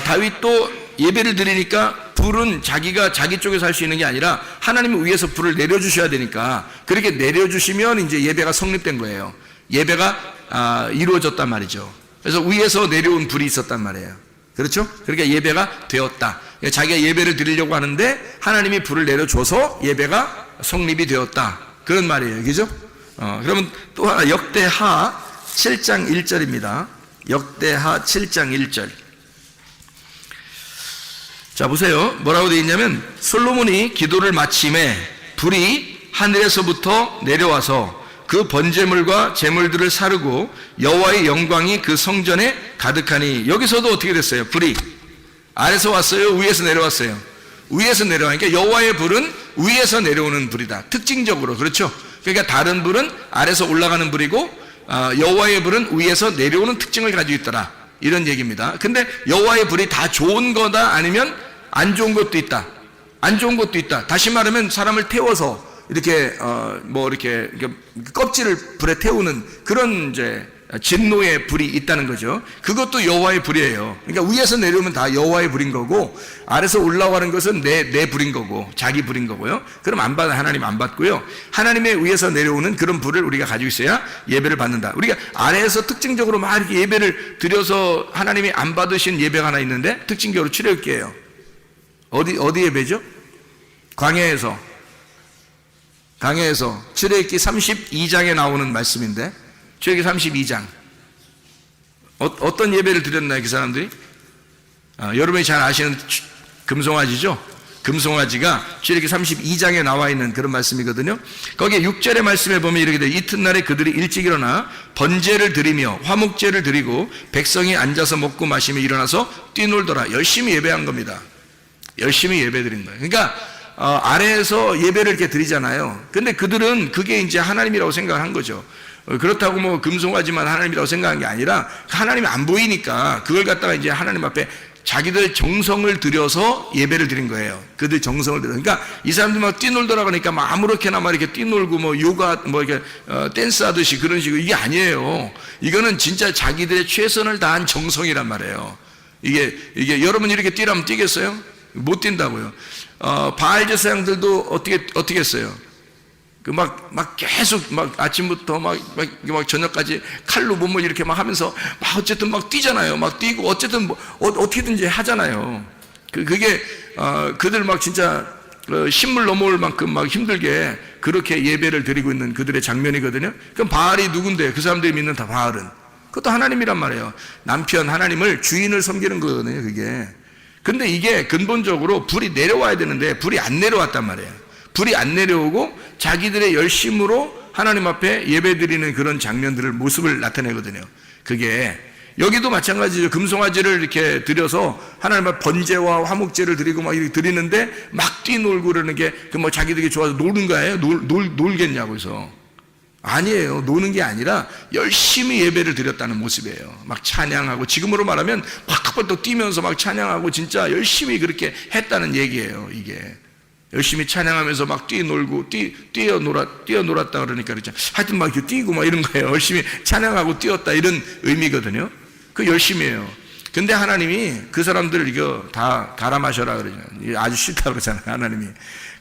다윗도 예배를 드리니까 불은 자기가 자기 쪽에서 할 수 있는 게 아니라 하나님이 위에서 불을 내려주셔야 되니까, 그렇게 내려주시면 이제 예배가 성립된 거예요. 예배가 이루어졌단 말이죠. 그래서 위에서 내려온 불이 있었단 말이에요. 그렇죠? 그러니까 예배가 되었다. 자기가 예배를 드리려고 하는데 하나님이 불을 내려줘서 예배가 성립이 되었다. 그런 말이에요. 그죠? 그러면 또 하나 역대하 7장 1절입니다. 역대하 7장 1절. 자, 보세요. 뭐라고 되어 있냐면, 솔로몬이 기도를 마침에 불이 하늘에서부터 내려와서 그 번제물과 제물들을 사르고 여호와의 영광이 그 성전에 가득하니. 여기서도 어떻게 됐어요? 불이 아래서 왔어요? 위에서 내려왔어요? 위에서 내려가니까 여호와의 불은 위에서 내려오는 불이다. 특징적으로. 그렇죠? 그러니까 다른 불은 아래서 올라가는 불이고 여호와의 불은 위에서 내려오는 특징을 가지고 있더라. 이런 얘기입니다. 근데 여호와의 불이 다 좋은 거다 아니면 안 좋은 것도 있다. 안 좋은 것도 있다. 다시 말하면 사람을 태워서 이렇게 이렇게 껍질을 불에 태우는 그런 이제 진노의 불이 있다는 거죠. 그것도 여호와의 불이에요. 그러니까 위에서 내려오면 다 여호와의 불인 거고, 아래서 올라가는 것은 내 불인 거고, 자기 불인 거고요. 그럼 안 받아, 하나님 안 받고요. 하나님의 위에서 내려오는 그런 불을 우리가 가지고 있어야 예배를 받는다. 우리가 아래에서 특징적으로 막 이렇게 예배를 드려서 하나님이 안 받으신 예배가 하나 있는데, 특징적으로 출애굽기예요. 어디 예배죠? 광야에서 출애굽기 32장에 나오는 말씀인데, 출애굽기 32장 어떤 예배를 드렸나요? 그 사람들이? 여러분이 잘 아시는 금송아지죠? 금송아지가 출애굽기 32장에 나와 있는 그런 말씀이거든요. 거기에 6절의 말씀에 보면 이렇게 돼요. 이튿날에 그들이 일찍 일어나 번제를 드리며 화목제를 드리고 백성이 앉아서 먹고 마시며 일어나서 뛰놀더라. 열심히 예배한 겁니다. 열심히 예배 드린 거예요. 그러니까 아래에서 예배를 이렇게 드리잖아요. 근데 그들은 그게 이제 하나님이라고 생각을 한 거죠. 그렇다고 뭐 금송아지만 하나님이라고 생각한 게 아니라 하나님이 안 보이니까 그걸 갖다가 이제 하나님 앞에 자기들 정성을 들여서 예배를 드린 거예요. 그들 정성을 들여. 그러니까 이 사람들이 막 뛰놀더라 그러니까 막 아무렇게나 막 이렇게 뛰놀고 뭐 요가 뭐 이렇게 댄스 하듯이 그런 식으로, 이게 아니에요. 이거는 진짜 자기들의 최선을 다한 정성이란 말이에요. 이게 여러분 이렇게 뛰라면 뛰겠어요? 못 뛴다고요. 바알 제사장들도 어떻게 했어요? 막 계속 막 아침부터 막 저녁까지 칼로 몸을 이렇게 막 하면서 막 어쨌든 막 뛰잖아요. 막 뛰고 어쨌든 뭐 어떻게든지 하잖아요. 그게 그들 막 진짜 신물 넘어올 만큼 막 힘들게 그렇게 예배를 드리고 있는 그들의 장면이거든요. 그럼 바알이 누군데? 그 사람들이 믿는 다 바알은 그것도 하나님이란 말이에요. 남편 하나님을, 주인을 섬기는 거거든요, 그게. 근데 이게 근본적으로 불이 내려와야 되는데 불이 안 내려왔단 말이에요. 불이 안 내려오고 자기들의 열심으로 하나님 앞에 예배드리는 그런 장면들을, 모습을 나타내거든요. 그게 여기도 마찬가지죠. 금송아지를 이렇게 드려서 하나님 앞에 번제와 화목제를 드리고 막 이렇게 드리는데 막 뛰놀고 그러는 게 그 뭐 자기들이 좋아서 노는 거예요? 놀겠냐고 해서. 아니에요. 노는 게 아니라 열심히 예배를 드렸다는 모습이에요. 막 찬양하고, 지금으로 말하면 팍팍 뛰면서 막 찬양하고 진짜 열심히 그렇게 했다는 얘기예요. 이게 열심히 찬양하면서 막 뛰놀고 뛰어놀았다 그러니까 그렇죠. 하여튼 막 이렇게 뛰고 막 이런 거예요. 열심히 찬양하고 뛰었다, 이런 의미거든요. 그 열심히예요. 근데 하나님이 그 사람들 이거 다 갈아 마셔라 그러잖아요. 아주 싫다 그러잖아요. 하나님이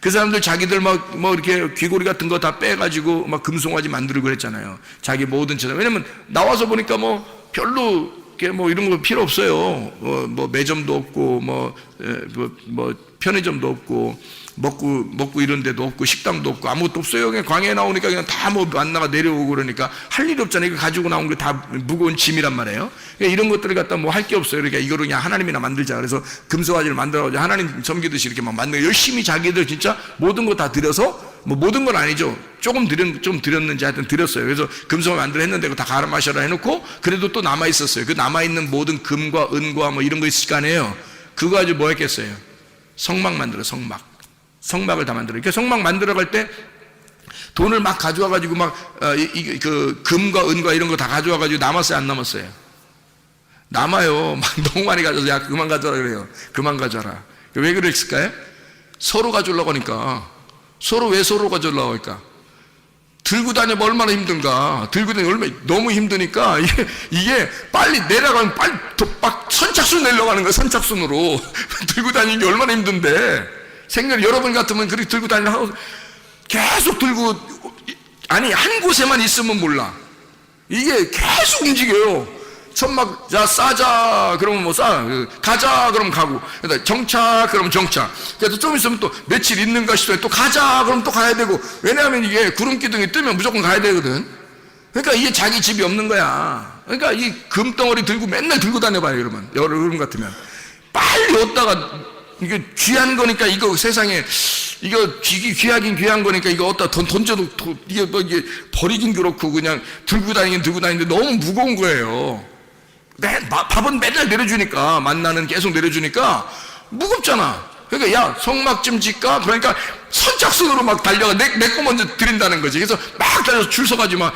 그 사람들 자기들 막 뭐 이렇게 귀고리 같은 거 다 빼가지고 막 금송아지 만들고 그랬잖아요. 자기 모든 재산. 왜냐면 나와서 보니까 뭐 별로 뭐 이런 거 필요 없어요. 뭐 매점도 없고 뭐 편의점도 없고 먹고 이런 데도 없고 식당도 없고 아무것도 없어요. 그냥 광야에 나오니까 그냥 다 뭐 만나가 내려오고 그러니까 할 일이 없잖아요. 이거 가지고 나온 게 다 무거운 짐이란 말이에요. 그러니까 이런 것들을 갖다 뭐 할 게 없어요. 그러니까 이거를 그냥 하나님이나 만들자. 그래서 금송아지를 만들어가지고 하나님 섬기듯이 이렇게 막 만들고 열심히 자기들 진짜 모든 거 다 들여서, 뭐 모든 건 아니죠. 좀 드렸는지 하여튼 드렸어요. 그래서 금송을 만들어 했는데 그거 다 갈아 마셔라 해놓고 그래도 또 남아 있었어요. 그 남아 있는 모든 금과 은과 뭐 이런 거 있을 거 아니에요. 그거 가지고 뭐 했겠어요? 성막 만들어, 성막을 다 만들어. 이렇게 성막 만들어 갈 때 돈을 막 가져와 가지고 막 그 금과 은과 이런 거 다 가져와 가지고 남았어요, 안 남았어요? 남아요. 막 너무 많이 가져서 야 그만 가져라 그래요. 그만 가져라. 왜 그랬을까요? 서로 가져오려고 하니까. 왜 서로 가져오려고 할까? 들고 다니면 얼마나 힘든가. 들고 다니면 얼마나 너무 힘드니까 이게 빨리 내려가면 빨리 막 선착순 내려고 하는 거야. 선착순으로 들고 다니는 게 얼마나 힘든데. 생각, 여러분 같으면 그렇게 들고 다니려고 계속 들고, 아니 한 곳에만 있으면 몰라. 이게 계속 움직여요. 천막, 자, 싸자, 그러면 뭐 가자, 그러면 가고, 정착, 그러면 정착. 그래서 좀 있으면 또 며칠 있는가 싶어요. 또 가자, 그럼 또 가야 되고. 왜냐하면 이게 구름기둥이 뜨면 무조건 가야 되거든. 그러니까 이게 자기 집이 없는 거야. 그러니까 이 금덩어리 들고 맨날 들고 다녀봐요, 여러분. 여러분 같으면. 빨리 얻다가, 이게 귀한 거니까 이거 세상에, 이거 귀하긴 귀한 거니까 이거 어디다 던져도 이게 뭐 이게 버리긴 그렇고 그냥 들고 다니는데 너무 무거운 거예요. 밥은 맨날 내려주니까, 만나는 계속 내려주니까 무겁잖아. 그러니까 야, 성막 좀 짓까? 그러니까 선착순으로 막 달려가 내 거 먼저 드린다는 거지. 그래서 막 달려서 줄 서가지고 막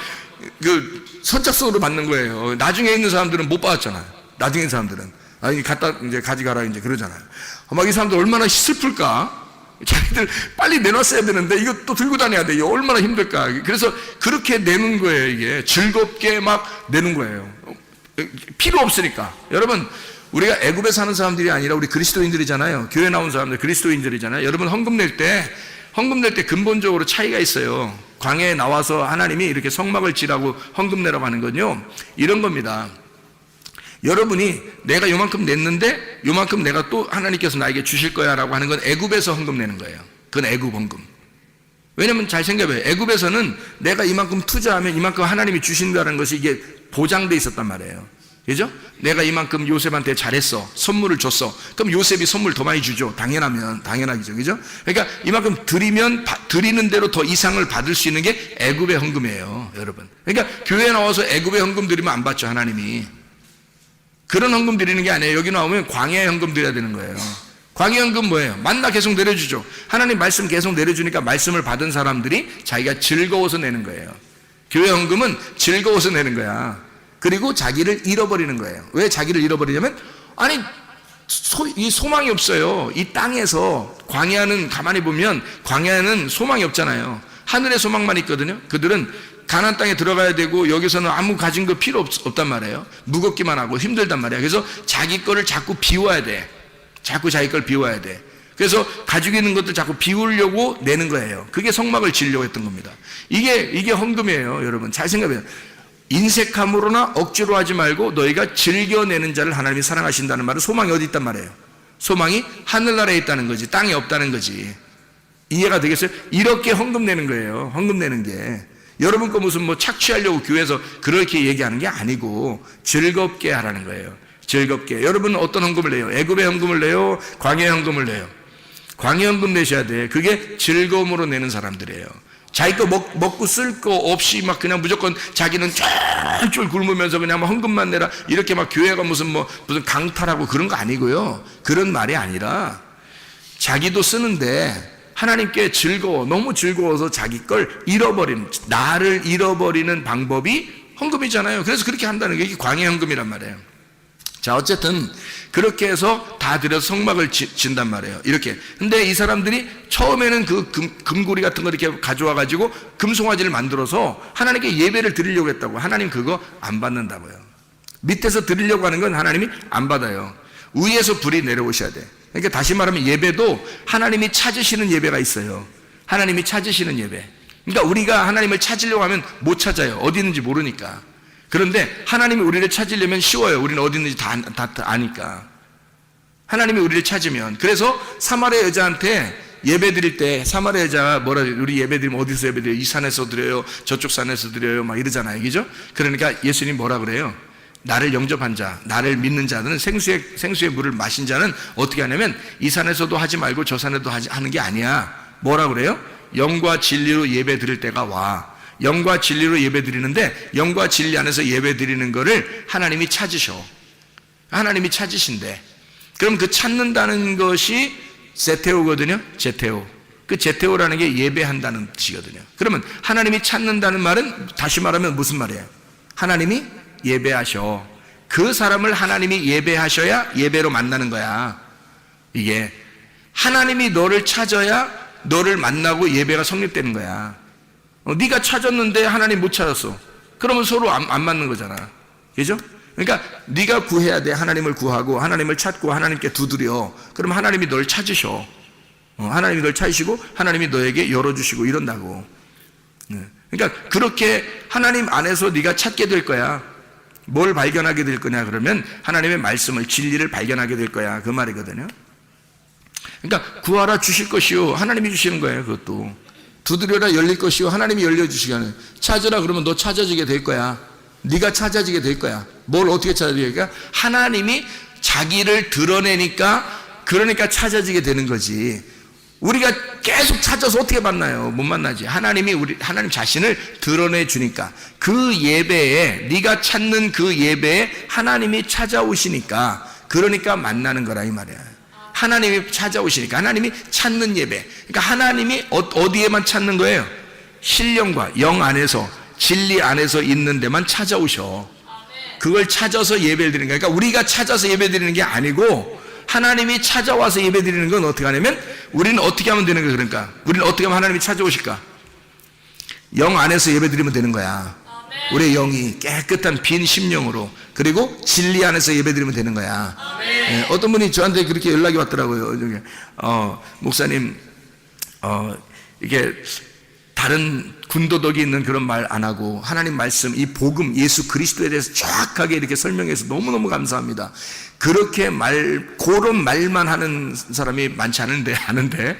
그 선착순으로 받는 거예요. 나중에 있는 사람들은 못 받았잖아요. 나중에 있는 사람들은 아니 갖다 이제 가져가라 이제 그러잖아요. 막 이 사람들 얼마나 슬플까? 자기들 빨리 내놨어야 되는데 이거 또 들고 다녀야 돼. 이거 얼마나 힘들까? 그래서 그렇게 내는 거예요. 이게 즐겁게 막 내는 거예요. 필요 없으니까. 여러분, 우리가 애굽에 사는 사람들이 아니라 우리 그리스도인들이잖아요. 교회 나온 사람들 그리스도인들이잖아요. 여러분 헌금 낼 때 근본적으로 차이가 있어요. 광야에 나와서 하나님이 이렇게 성막을 지라고 헌금 내라고 하는 건요, 이런 겁니다. 여러분이 내가 요만큼 냈는데 요만큼 내가 또 하나님께서 나에게 주실 거야 라고 하는 건 애굽에서 헌금 내는 거예요. 그건 애굽 헌금. 왜냐면 잘 생각해봐요. 애굽에서는 내가 이만큼 투자하면 이만큼 하나님이 주신다는 것이 이게 보장돼 있었단 말이에요. 그죠? 내가 이만큼 요셉한테 잘했어, 선물을 줬어, 그럼 요셉이 선물 더 많이 주죠. 당연하죠. 그죠? 그러니까 이만큼 드리는 대로 더 이상을 받을 수 있는 게 애굽의 헌금이에요, 여러분. 그러니까 교회에 나와서 애굽의 헌금 드리면 안 받죠, 하나님이. 그런 헌금 드리는 게 아니에요. 여기 나오면 광야의 헌금 드려야 되는 거예요. 광야 헌금 뭐예요? 만나 계속 내려주죠. 하나님 말씀 계속 내려주니까 말씀을 받은 사람들이 자기가 즐거워서 내는 거예요. 교회 헌금은 즐거워서 내는 거야. 그리고 자기를 잃어버리는 거예요. 왜 자기를 잃어버리냐면, 아니 이 소망이 없어요. 이 땅에서 광야는, 가만히 보면 광야는 소망이 없잖아요. 하늘의 소망만 있거든요. 그들은 가나안 땅에 들어가야 되고 여기서는 아무 가진 거 필요 없단 말이에요. 무겁기만 하고 힘들단 말이에요. 그래서 자기 거를 자꾸 비워야 돼. 자꾸 자기 걸 비워야 돼. 그래서 가지고 있는 것들 자꾸 비우려고 내는 거예요. 그게 성막을 지으려고 했던 겁니다. 이게 헌금이에요, 여러분. 잘 생각해요. 인색함으로나 억지로 하지 말고 너희가 즐겨내는 자를 하나님이 사랑하신다는 말은 소망이 어디 있단 말이에요? 소망이 하늘나라에 있다는 거지, 땅에 없다는 거지. 이해가 되겠어요? 이렇게 헌금 내는 거예요. 헌금 내는 게. 여러분 거 무슨 뭐 착취하려고 교회에서 그렇게 얘기하는 게 아니고 즐겁게 하라는 거예요. 즐겁게. 여러분은 어떤 헌금을 내요? 애굽의 헌금을 내요? 광야의 헌금을 내요? 광야 헌금 내셔야 돼. 그게 즐거움으로 내는 사람들이에요. 자기 거 먹고 쓸 거 없이 막 그냥 무조건 자기는 쫄쫄 굶으면서 그냥 막 헌금만 내라, 이렇게 막 교회가 무슨 강탈하고 그런 거 아니고요. 그런 말이 아니라 자기도 쓰는데 하나님께 너무 즐거워서 자기 걸 나를 잃어버리는 방법이 헌금이잖아요. 그래서 그렇게 한다는 게 이게 광야 헌금이란 말이에요. 자, 어쨌든 그렇게 해서 다 들여서 성막을 진단 말이에요. 이렇게. 근데 이 사람들이 처음에는 그 금고리 같은 거 이렇게 가져와 가지고 금송아지를 만들어서 하나님께 예배를 드리려고 했다고. 하나님 그거 안 받는다고요. 밑에서 드리려고 하는 건 하나님이 안 받아요. 위에서 불이 내려오셔야 돼. 그러니까 다시 말하면 예배도 하나님이 찾으시는 예배가 있어요. 하나님이 찾으시는 예배. 그러니까 우리가 하나님을 찾으려고 하면 못 찾아요. 어디 있는지 모르니까. 그런데 하나님이 우리를 찾으려면 쉬워요. 우리는 어디 있는지 다 아니까. 하나님이 우리를 찾으면. 그래서 사마리아 여자한테 예배 드릴 때 사마리아 여자가 우리 예배 드리면 어디서 예배 드려요? 이 산에서 드려요? 저쪽 산에서 드려요? 막 이러잖아요. 그죠? 그러니까 예수님 뭐라 그래요? 나를 영접한 자, 나를 믿는 자들은 생수의 물을 마신 자는 어떻게 하냐면 이 산에서도 하지 말고 저 산에도 하는 게 아니야. 뭐라 그래요? 영과 진리로 예배 드릴 때가 와. 영과 진리로 예배 드리는데 영과 진리 안에서 예배 드리는 거를 하나님이 찾으셔. 하나님이 찾으신대. 그럼 그 찾는다는 것이 제테오거든요. 제테오. 그 제테오라는 게 예배한다는 뜻이거든요. 그러면 하나님이 찾는다는 말은 다시 말하면 무슨 말이에요? 하나님이 예배하셔. 그 사람을 하나님이 예배하셔야 예배로 만나는 거야. 이게 하나님이 너를 찾아야 너를 만나고 예배가 성립되는 거야. 네가 찾았는데 하나님 못 찾았어. 그러면 서로 안 맞는 거잖아. 그죠? 그러니까 네가 구해야 돼. 하나님을 구하고 하나님을 찾고 하나님께 두드려. 그럼 하나님이 널 찾으셔. 하나님이 널 찾으시고 하나님이 너에게 열어주시고 이런다고. 그러니까 그렇게 하나님 안에서 네가 찾게 될 거야. 뭘 발견하게 될 거냐 그러면 하나님의 말씀을, 진리를 발견하게 될 거야, 그 말이거든요. 그러니까 구하라 주실 것이요, 하나님이 주시는 거예요. 그것도 두드려라 열릴 것이요, 하나님이 열려주시게 하는. 찾으라 그러면 너 찾아지게 될 거야. 네가 찾아지게 될 거야. 뭘 어떻게 찾아지게? 하나님이 자기를 드러내니까, 그러니까 찾아지게 되는 거지. 우리가 계속 찾아서 어떻게 만나요? 못 만나지. 하나님이 하나님 자신을 드러내 주니까, 그 예배에, 네가 찾는 그 예배에 하나님이 찾아오시니까, 그러니까 만나는 거라 이 말이야. 하나님이 찾아오시니까, 하나님이 찾는 예배. 그러니까 하나님이 어디에만 찾는 거예요? 신령과 영 안에서, 진리 안에서 있는 데만 찾아오셔. 그걸 찾아서 예배를 드리는 거야. 그러니까 우리가 찾아서 예배 드리는 게 아니고, 하나님이 찾아와서 예배 드리는 건 어떻게 하냐면, 우리는 어떻게 하면 되는 거야? 그러니까 우리는 어떻게 하면 하나님이 찾아오실까? 영 안에서 예배 드리면 되는 거야. 우리의 영이 깨끗한 빈 심령으로, 그리고 진리 안에서 예배 드리면 되는 거야. 네, 어떤 분이 저한테 그렇게 연락이 왔더라고요. 목사님, 이게 다른 군더더기 있는 그런 말 안 하고 하나님 말씀, 이 복음, 예수 그리스도에 대해서 정확하게 이렇게 설명해서 너무너무 감사합니다. 그렇게 그런 말만 하는 사람이 많지 않은데,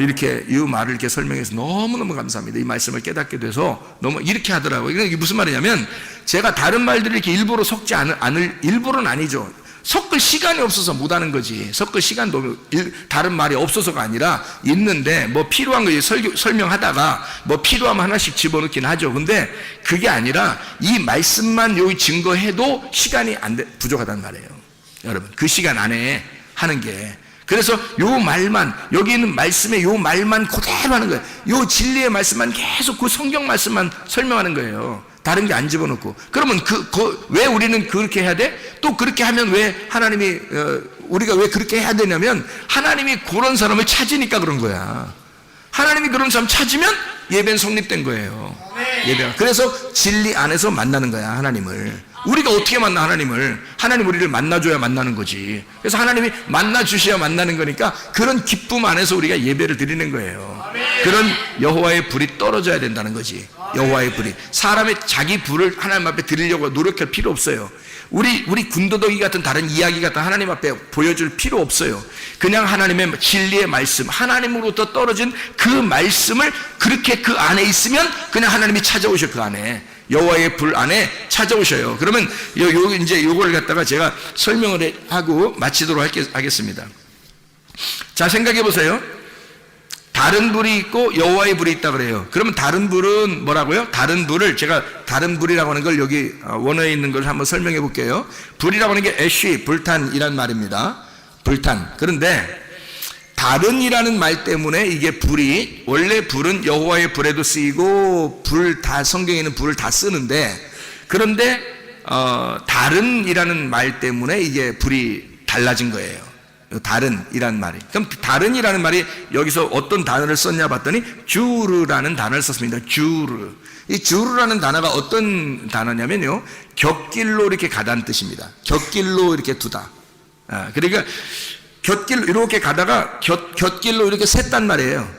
이렇게 이 말을 이렇게 설명해서 너무너무 감사합니다. 이 말씀을 깨닫게 돼서 너무 이렇게 하더라고요. 이게 무슨 말이냐면, 제가 다른 말들을 이렇게 일부러 섞지 않을, 일부러는 아니죠. 섞을 시간이 없어서 못 하는 거지. 섞을 시간도 다른 말이 없어서가 아니라 있는데, 뭐 필요한 거 설명하다가 뭐 필요하면 하나씩 집어넣긴 하죠. 근데 그게 아니라 이 말씀만 여기 증거해도 시간이 부족하단 말이에요. 여러분, 그 시간 안에 하는 게. 그래서 요 말만, 여기 있는 말씀에 요 말만 그대로 하는 거예요. 요 진리의 말씀만 계속, 그 성경 말씀만 설명하는 거예요. 다른 게 안 집어넣고. 그러면 왜 우리는 그렇게 해야 돼? 또 그렇게 하면 왜 하나님이, 우리가 왜 그렇게 해야 되냐면, 하나님이 그런 사람을 찾으니까 그런 거야. 하나님이 그런 사람 찾으면 예배는 성립된 거예요. 예배가. 그래서 진리 안에서 만나는 거야, 하나님을. 우리가 어떻게 만나, 하나님을? 하나님 우리를 만나줘야 만나는 거지. 그래서 하나님이 만나주셔야 만나는 거니까, 그런 기쁨 안에서 우리가 예배를 드리는 거예요. 그런 여호와의 불이 떨어져야 된다는 거지. 여호와의 불이. 사람의 자기 불을 하나님 앞에 드리려고 노력할 필요 없어요. 우리 군더더기 같은 다른 이야기 같은 하나님 앞에 보여줄 필요 없어요. 그냥 하나님의 진리의 말씀, 하나님으로부터 떨어진 그 말씀을 그렇게 그 안에 있으면 그냥 하나님이 찾아오셔. 그 안에 여호와의 불 안에 찾아오셔요. 그러면 이제 요걸 갖다가 제가 설명을 하고 마치도록 하겠습니다. 자, 생각해 보세요. 다른 불이 있고 여호와의 불이 있다 그래요. 그러면 다른 불은 뭐라고요? 다른 불을, 제가 다른 불이라고 하는 걸 여기 원어에 있는 걸 한번 설명해 볼게요. 불이라고 하는 게 애쉬, 불탄이란 말입니다. 불탄. 그런데 다른이라는 말 때문에 이게 불이, 원래 불은 여호와의 불에도 쓰이고 성경에는 불을 다 쓰는데, 그런데 다른이라는 말 때문에 이게 불이 달라진 거예요. 다른이라는 말이. 그럼 다른이라는 말이 여기서 어떤 단어를 썼냐 봤더니 주르라는 단어를 썼습니다. 주르. 이 주르라는 단어가 어떤 단어냐면요, 곁길로 이렇게 가다는 뜻입니다. 곁길로 이렇게 두다. 그러니까 곁길로 이렇게 가다가 곁길로 이렇게 샜단 말이에요.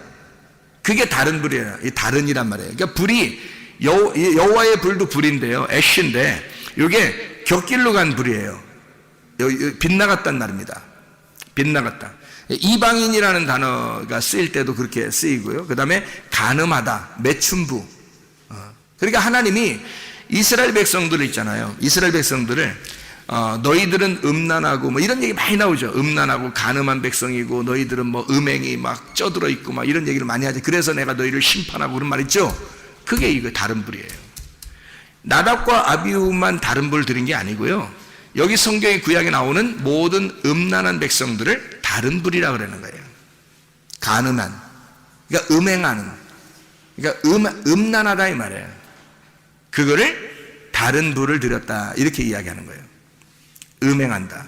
그게 다른 불이에요. 이 다른이란 말이에요. 그러니까 불이 여호와의 불도 불인데요, 애쉬인데 이게 곁길로 간 불이에요. 빗나갔단 말입니다. 빗나갔다. 이방인이라는 단어가 쓰일 때도 그렇게 쓰이고요. 그 다음에 간음하다, 매춘부. 그러니까 하나님이 이스라엘 백성들을 있잖아요. 이스라엘 백성들을 너희들은 음란하고 뭐 이런 얘기 많이 나오죠. 음란하고 간음한 백성이고 너희들은 뭐 음행이 막 쪄들어 있고 막 이런 얘기를 많이 하죠. 그래서 내가 너희를 심판하고 그런 말 있죠. 그게 이거 다른 불이에요. 나답과 아비후만 다른 불 드린 게 아니고요, 여기 성경의 구약에 나오는 모든 음란한 백성들을 다른 불이라 그러는 거예요. 간음한, 그러니까 음행하는, 그러니까 음란하다 이 말이에요. 그거를 다른 불을 드렸다, 이렇게 이야기하는 거예요. 음행한다.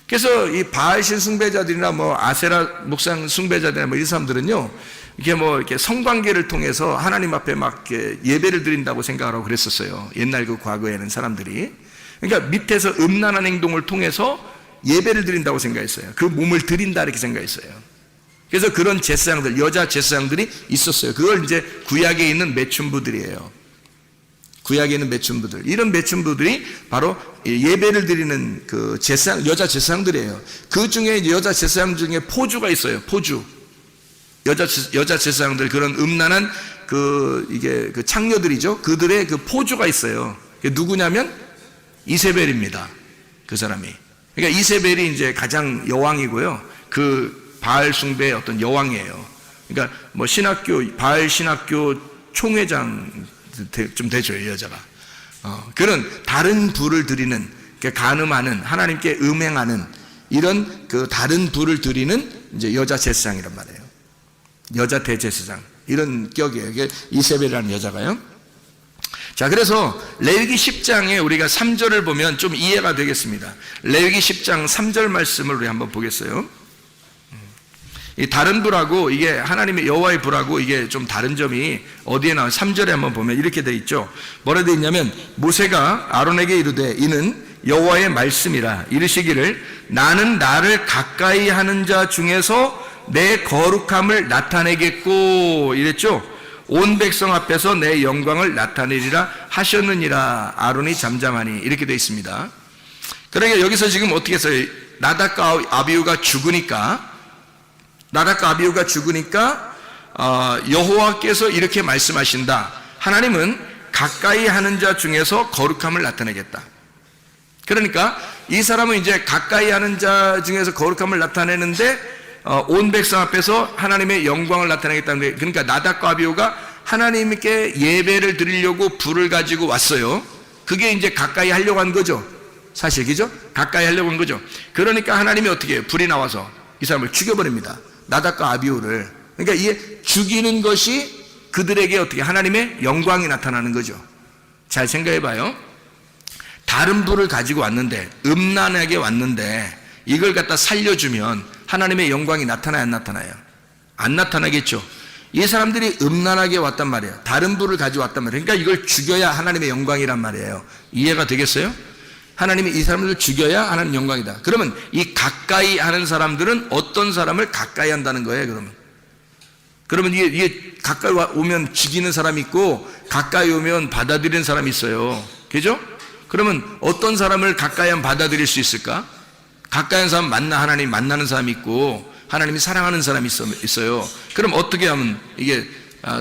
그래서 이 바알신 숭배자들이나 뭐 아세라 목상 숭배자들이나 뭐 이 사람들은요, 이렇게 성관계를 통해서 하나님 앞에 막 이렇게 예배를 드린다고 생각하고 그랬었어요. 옛날 그 과거에는 사람들이. 그러니까 밑에서 음란한 행동을 통해서 예배를 드린다고 생각했어요. 그 몸을 드린다 이렇게 생각했어요. 그래서 그런 제사장들, 여자 제사장들이 있었어요. 그걸 이제 구약에 있는 매춘부들이에요. 구약에 있는 매춘부들. 이런 매춘부들이 바로 예배를 드리는 그 제사장, 여자 제사장들이에요. 그 중에 이제 여자 제사장 중에 포주가 있어요. 포주. 여자 제사장들, 그런 음란한 그 창녀들이죠. 그들의 그 포주가 있어요. 그게 누구냐면 이세벨입니다. 그 사람이. 그러니까 이세벨이 이제 가장 여왕이고요. 그 바알 숭배의 어떤 여왕이에요. 그러니까 뭐 신학교, 바알 신학교 총회장 좀 되죠, 이 여자가. 그런 다른 부를 드리는, 간음하는, 하나님께 음행하는 이런 그 다른 부를 드리는 이제 여자 제사장이란 말이에요. 여자 대제사장. 이런 격이에요. 이게 이세벨이라는 여자가요. 자, 그래서 레위기 10장에 우리가 3절을 보면 좀 이해가 되겠습니다. 레위기 10장 3절 말씀을 우리 한번 보겠어요. 이 다른 불하고 이게 하나님의 여호와의 불하고 이게 좀 다른 점이 어디에 나와요? 3절에 한번 보면 이렇게 돼 있죠. 뭐라 돼 있냐면, 모세가 아론에게 이르되 이는 여호와의 말씀이라 이르시기를 나는 나를 가까이 하는 자 중에서 내 거룩함을 나타내겠고 이랬죠. 온 백성 앞에서 내 영광을 나타내리라 하셨느니라. 아론이 잠잠하니 이렇게 돼 있습니다. 그러니까 여기서 지금 어떻게 했어요? 나답과 아비후가 죽으니까 여호와께서 이렇게 말씀하신다. 하나님은 가까이 하는 자 중에서 거룩함을 나타내겠다. 그러니까 이 사람은 이제 가까이 하는 자 중에서 거룩함을 나타내는데 온 백성 앞에서 하나님의 영광을 나타내겠다는 거예요. 그러니까 나답과 아비후가 하나님께 예배를 드리려고 불을 가지고 왔어요. 그게 이제 가까이 하려고 한 거죠. 사실, 그죠? 가까이 하려고 한 거죠. 그러니까 하나님이 어떻게 해요? 불이 나와서 이 사람을 죽여버립니다. 나답과 아비후를. 그러니까 이게 죽이는 것이 그들에게 어떻게 하나님의 영광이 나타나는 거죠. 잘 생각해 봐요. 다른 불을 가지고 왔는데, 음란하게 왔는데 이걸 갖다 살려주면 하나님의 영광이 나타나요, 안 나타나요? 안 나타나겠죠. 이 사람들이 음란하게 왔단 말이에요. 다른 불을 가지고 왔단 말이에요. 그러니까 이걸 죽여야 하나님의 영광이란 말이에요. 이해가 되겠어요? 하나님이 이 사람들을 죽여야 하나님 영광이다. 그러면 이 가까이 하는 사람들은 어떤 사람을 가까이 한다는 거예요, 그러면 이게 가까이 오면 죽이는 사람이 있고 가까이 오면 받아들이는 사람이 있어요. 그죠? 그러면 어떤 사람을 가까이 하면 받아들일 수 있을까? 가까이 하는 사람 하나님 만나는 사람이 있고 하나님이 사랑하는 사람이 있어요. 그럼 어떻게 하면 이게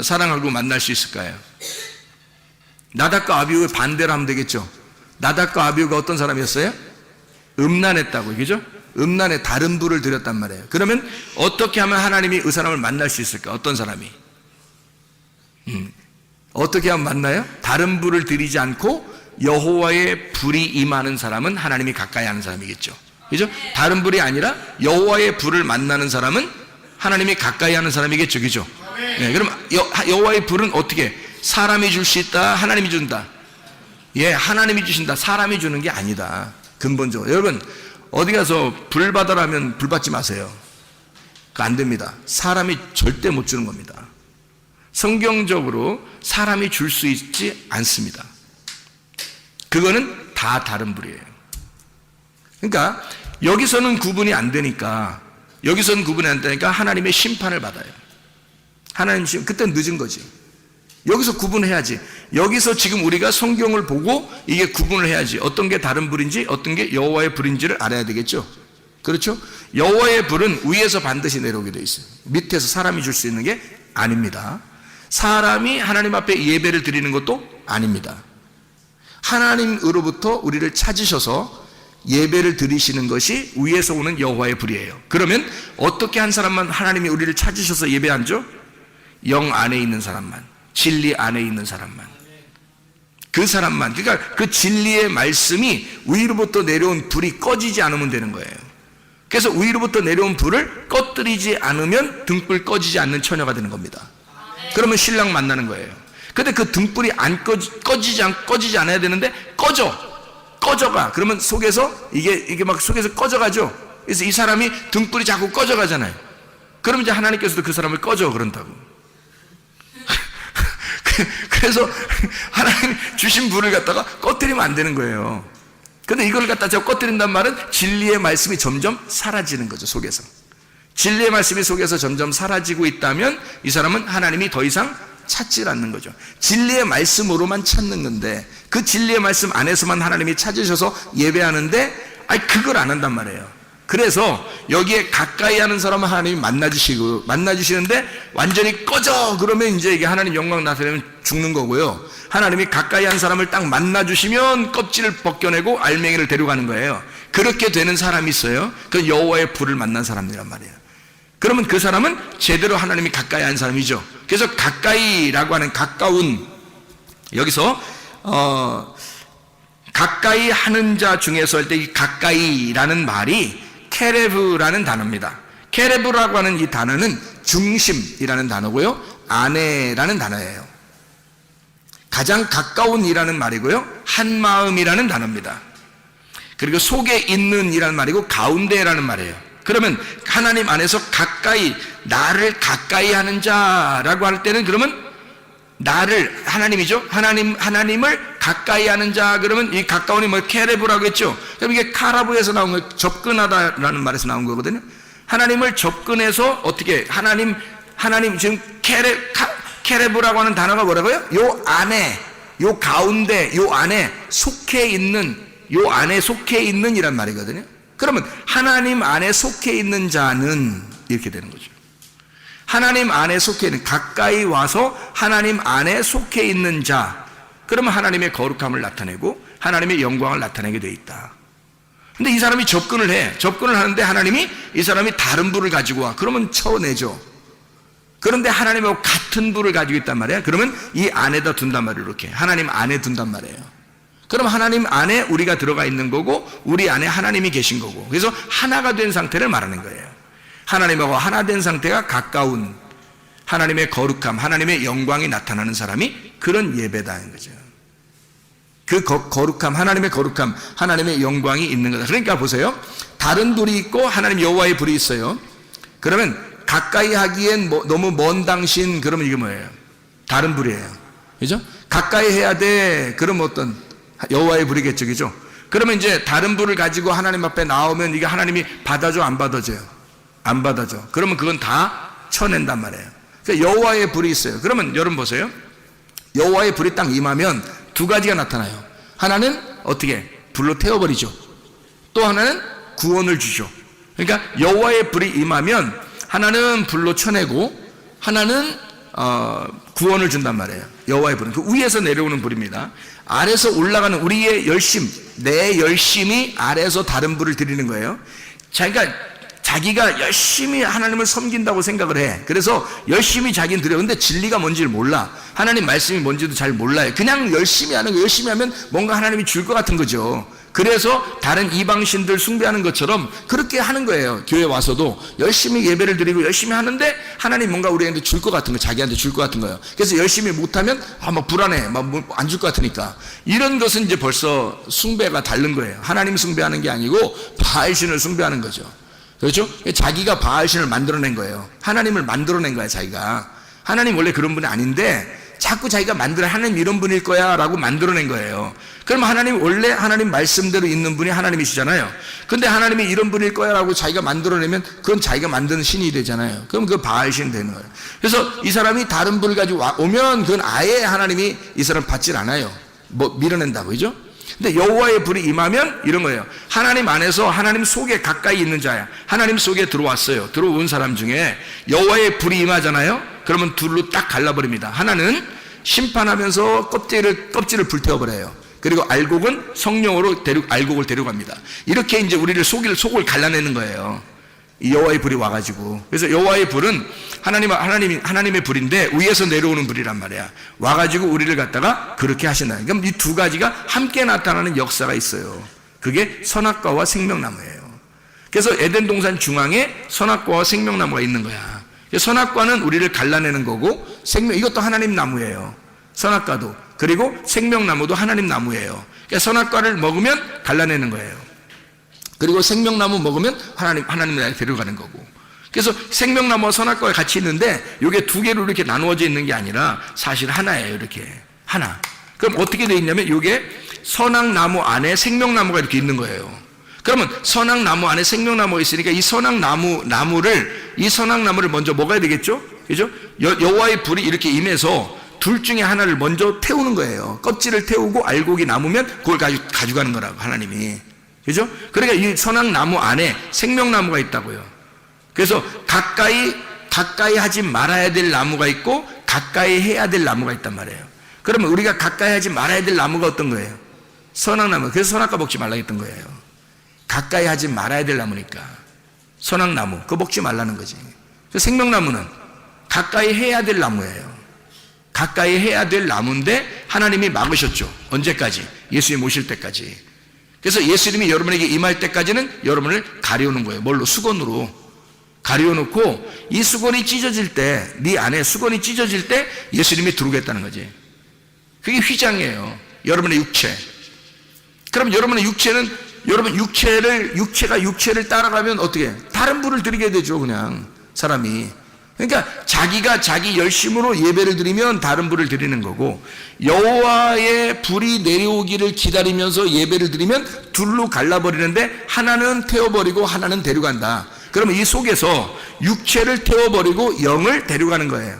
사랑하고 만날 수 있을까요? 나답과 아비후의 반대로 하면 되겠죠. 나답과 아비후가 어떤 사람이었어요? 음란했다고, 그죠? 음란에 다른 불을 드렸단 말이에요. 그러면 어떻게 하면 하나님이 그 사람을 만날 수 있을까? 어떤 사람이? 어떻게 하면 만나요? 다른 불을 드리지 않고 여호와의 불이 임하는 사람은 하나님이 가까이 하는 사람이겠죠. 그죠? 다른 불이 아니라 여호와의 불을 만나는 사람은 하나님이 가까이 하는 사람이겠죠. 그죠? 네, 그럼 여호와의 불은 어떻게? 사람이 줄 수 있다, 하나님이 준다. 예, 하나님이 주신다. 사람이 주는 게 아니다. 근본적으로. 여러분, 어디 가서 불 받아라면 불 받지 마세요. 그거 안 됩니다. 사람이 절대 못 주는 겁니다. 성경적으로 사람이 줄 수 있지 않습니다. 그거는 다 다른 불이에요. 그러니까 여기서는 구분이 안 되니까 하나님의 심판을 받아요. 하나님 그때는 늦은 거지. 여기서 구분해야지. 여기서 지금 우리가 성경을 보고 이게 구분을 해야지. 어떤 게 다른 불인지 어떤 게 여호와의 불인지를 알아야 되겠죠. 그렇죠? 여호와의 불은 위에서 반드시 내려오게 돼 있어요. 밑에서 사람이 줄 수 있는 게 아닙니다. 사람이 하나님 앞에 예배를 드리는 것도 아닙니다. 하나님으로부터 우리를 찾으셔서 예배를 드리시는 것이 위에서 오는 여호와의 불이에요. 그러면 어떻게 한 사람만 하나님이 우리를 찾으셔서 예배하죠? 영 안에 있는 사람만, 진리 안에 있는 사람만, 그 사람만. 그러니까 그 진리의 말씀이 위로부터 내려온 불이 꺼지지 않으면 되는 거예요. 그래서 위로부터 내려온 불을 꺼뜨리지 않으면 등불 꺼지지 않는 처녀가 되는 겁니다. 그러면 신랑 만나는 거예요. 근데 그 등불이 안 꺼지지 않아야 되는데 꺼져가. 그러면 속에서 이게 막 속에서 꺼져가죠. 그래서 이 사람이 등불이 자꾸 꺼져가잖아요. 그럼 이제 하나님께서도 그 사람을 꺼져 그런다고. 그래서 하나님 주신 불을 갖다가 꺼뜨리면 안 되는 거예요. 근데 이걸 갖다 제가 꺼뜨린단 말은 진리의 말씀이 점점 사라지는 거죠, 속에서. 진리의 말씀이 속에서 점점 사라지고 있다면 이 사람은 하나님이 더 이상 찾지 않는 거죠. 진리의 말씀으로만 찾는 건데 그 진리의 말씀 안에서만 하나님이 찾으셔서 예배하는데 그걸 안 한단 말이에요. 그래서 여기에 가까이 하는 사람은 하나님이 만나주시는데 완전히 꺼져 그러면 이제 이게 하나님 영광 나타내면 죽는 거고요. 하나님이 가까이 한 사람을 딱 만나주시면 껍질을 벗겨내고 알맹이를 데려가는 거예요. 그렇게 되는 사람이 있어요. 그 여호와의 불을 만난 사람이란 말이에요. 그러면 그 사람은 제대로 하나님이 가까이 한 사람이죠. 그래서 가까이라고 하는 가까운, 여기서 가까이 하는 자 중에서 할 때 이 가까이라는 말이 케레브라는 단어입니다. 케레브라고 하는 이 단어는 중심이라는 단어고요, 아내라는 단어예요. 가장 가까운이라는 말이고요, 한 마음이라는 단어입니다. 그리고 속에 있는 이라는 말이고 가운데라는 말이에요. 그러면 하나님 안에서 가까이, 나를 가까이 하는 자라고 할 때는 그러면 나를, 하나님이죠. 하나님을 가까이 하는 자, 그러면 이 가까운이 뭐 케레브라고 했죠. 그럼 이게 카라브에서 나온 거, 접근하다라는 말에서 나온 거거든요. 하나님을 접근해서 어떻게, 하나님 지금 케레브라고 하는 단어가 뭐라고요? 요 안에, 요 가운데, 요 안에 속해 있는, 요 안에 속해 있는 이란 말이거든요. 그러면 하나님 안에 속해 있는 자는 이렇게 되는 거죠. 하나님 안에 속해 있는, 가까이 와서 하나님 안에 속해 있는 자, 그러면 하나님의 거룩함을 나타내고 하나님의 영광을 나타내게 돼 있다. 근데 이 사람이 접근을 하는데 하나님이 이 사람이 다른 불을 가지고 와, 그러면 쳐내죠. 그런데 하나님하고 같은 불을 가지고 있단 말이에요. 그러면 이 안에다 둔단 말이에요. 이렇게 하나님 안에 둔단 말이에요. 그럼 하나님 안에 우리가 들어가 있는 거고 우리 안에 하나님이 계신 거고, 그래서 하나가 된 상태를 말하는 거예요. 하나님하고 하나 된 상태가 가까운, 하나님의 거룩함, 하나님의 영광이 나타나는 사람이 그런 예배다는 거죠. 그 거룩함, 하나님의 거룩함, 하나님의 영광이 있는 거다. 그러니까 보세요, 다른 불이 있고 하나님 여호와의 불이 있어요. 그러면 가까이 하기엔 너무 먼 당신, 그러면 이게 뭐예요? 다른 불이에요. 그죠? 가까이 해야 돼. 그럼 어떤 여호와의 불이겠죠. 그죠? 그러면 이제 다른 불을 가지고 하나님 앞에 나오면 이게 하나님이 받아줘, 안 받아줘요? 안 받아줘. 그러면 그건 다 쳐낸단 말이에요. 그러니까 여호와의 불이 있어요. 그러면 여러분 보세요. 여호와의 불이 딱 임하면 두 가지가 나타나요. 하나는 어떻게? 불로 태워버리죠. 또 하나는 구원을 주죠. 그러니까 여호와의 불이 임하면 하나는 불로 쳐내고 하나는 구원을 준단 말이에요. 여호와의 불은 그 위에서 내려오는 불입니다. 아래서 올라가는 우리의 열심, 내 열심이 아래에서 다른 불을 드리는 거예요. 자기가 열심히 하나님을 섬긴다고 생각을 해. 그래서 열심히 자기는 드려. 근데 진리가 뭔지를 몰라. 하나님 말씀이 뭔지도 잘 몰라요. 그냥 열심히 하는 거, 열심히 하면 뭔가 하나님이 줄 것 같은 거죠. 그래서 다른 이방신들 숭배하는 것처럼 그렇게 하는 거예요. 교회 와서도 열심히 예배를 드리고 열심히 하는데 하나님 뭔가 우리한테 줄 것 같은 거, 자기한테 줄 것 같은 거예요. 그래서 열심히 못하면 막 불안해, 막 안 줄 것 같으니까. 이런 것은 이제 벌써 숭배가 다른 거예요. 하나님 숭배하는 게 아니고 바알신을 숭배하는 거죠. 그렇죠? 자기가 바알신을 만들어낸 거예요. 하나님을 만들어낸 거야, 자기가. 하나님 원래 그런 분이 아닌데 자꾸 자기가 하나님 이런 분일 거야 라고 만들어낸 거예요. 그럼 하나님 원래 하나님 말씀대로 있는 분이 하나님이시잖아요. 근데 하나님이 이런 분일 거야 라고 자기가 만들어내면 그건 자기가 만드는 신이 되잖아요. 그럼 그 바알신 되는 거예요. 그래서 이 사람이 다른 불을 가지고 오면 그건 아예 하나님이 이 사람 받질 않아요. 밀어낸다고, 그죠? 근데 여호와의 불이 임하면 이런 거예요. 하나님 안에서 하나님 속에 가까이 있는 자야. 하나님 속에 들어왔어요. 들어온 사람 중에 여호와의 불이 임하잖아요. 그러면 둘로 딱 갈라버립니다. 하나는 심판하면서 껍질을 불태워버려요. 그리고 알곡은 성령으로 알곡을 데려갑니다. 이렇게 이제 우리를 속을 갈라내는 거예요. 이 여호와의 불이 와가지고. 그래서 여호와의 불은 하나님의 불인데 위에서 내려오는 불이란 말이야. 와가지고 우리를 갖다가 그렇게 하신다. 그럼 이 두 가지가 함께 나타나는 역사가 있어요. 그게 선악과와 생명나무예요. 그래서 에덴 동산 중앙에 선악과와 생명나무가 있는 거야. 선악과는 우리를 갈라내는 거고 이것도 하나님 나무예요. 선악과도. 그리고 생명나무도 하나님 나무예요. 그러니까 선악과를 먹으면 갈라내는 거예요. 그리고 생명나무 먹으면 하나님 나라에 데려가는 거고. 그래서 생명나무와 선악과가 같이 있는데 이게 두 개로 이렇게 나누어져 있는 게 아니라 사실 하나예요. 이렇게 하나. 그럼 어떻게 돼 있냐면 이게 선악나무 안에 생명나무가 이렇게 있는 거예요. 그러면 선악나무 안에 생명나무가 있으니까 이 선악나무를 먼저 먹어야 되겠죠? 그죠? 여호와의 불이 이렇게 임해서 둘 중에 하나를 먼저 태우는 거예요. 껍질을 태우고 알곡이 남으면 그걸 가져가는 거라고, 하나님이. 그죠? 그러니까 이 선악나무 안에 생명나무가 있다고요. 그래서 가까이 하지 말아야 될 나무가 있고 가까이 해야 될 나무가 있단 말이에요. 그러면 우리가 가까이 하지 말아야 될 나무가 어떤 거예요? 선악나무. 그래서 선악과 먹지 말라 했던 거예요. 가까이 하지 말아야 될 나무니까. 선악나무, 그거 먹지 말라는 거지. 생명나무는 가까이 해야 될 나무예요. 가까이 해야 될 나무인데 하나님이 막으셨죠. 언제까지? 예수님 오실 때까지. 그래서 예수님이 여러분에게 임할 때까지는 여러분을 가려놓은 거예요. 뭘로? 수건으로 가려놓고, 이 수건이 찢어질 때, 네 안에 수건이 찢어질 때 예수님이 들어오겠다는 거지. 그게 휘장이에요. 여러분의 육체. 그럼 여러분의 육체는, 여러분 육체가 육체를 따라가면 어떻게? 다른 불을 드리게 되죠, 그냥 사람이. 그러니까 자기가 자기 열심으로 예배를 드리면 다른 불을 드리는 거고, 여호와의 불이 내려오기를 기다리면서 예배를 드리면 둘로 갈라버리는데 하나는 태워버리고 하나는 데려간다. 그러면 이 속에서 육체를 태워버리고 영을 데려가는 거예요.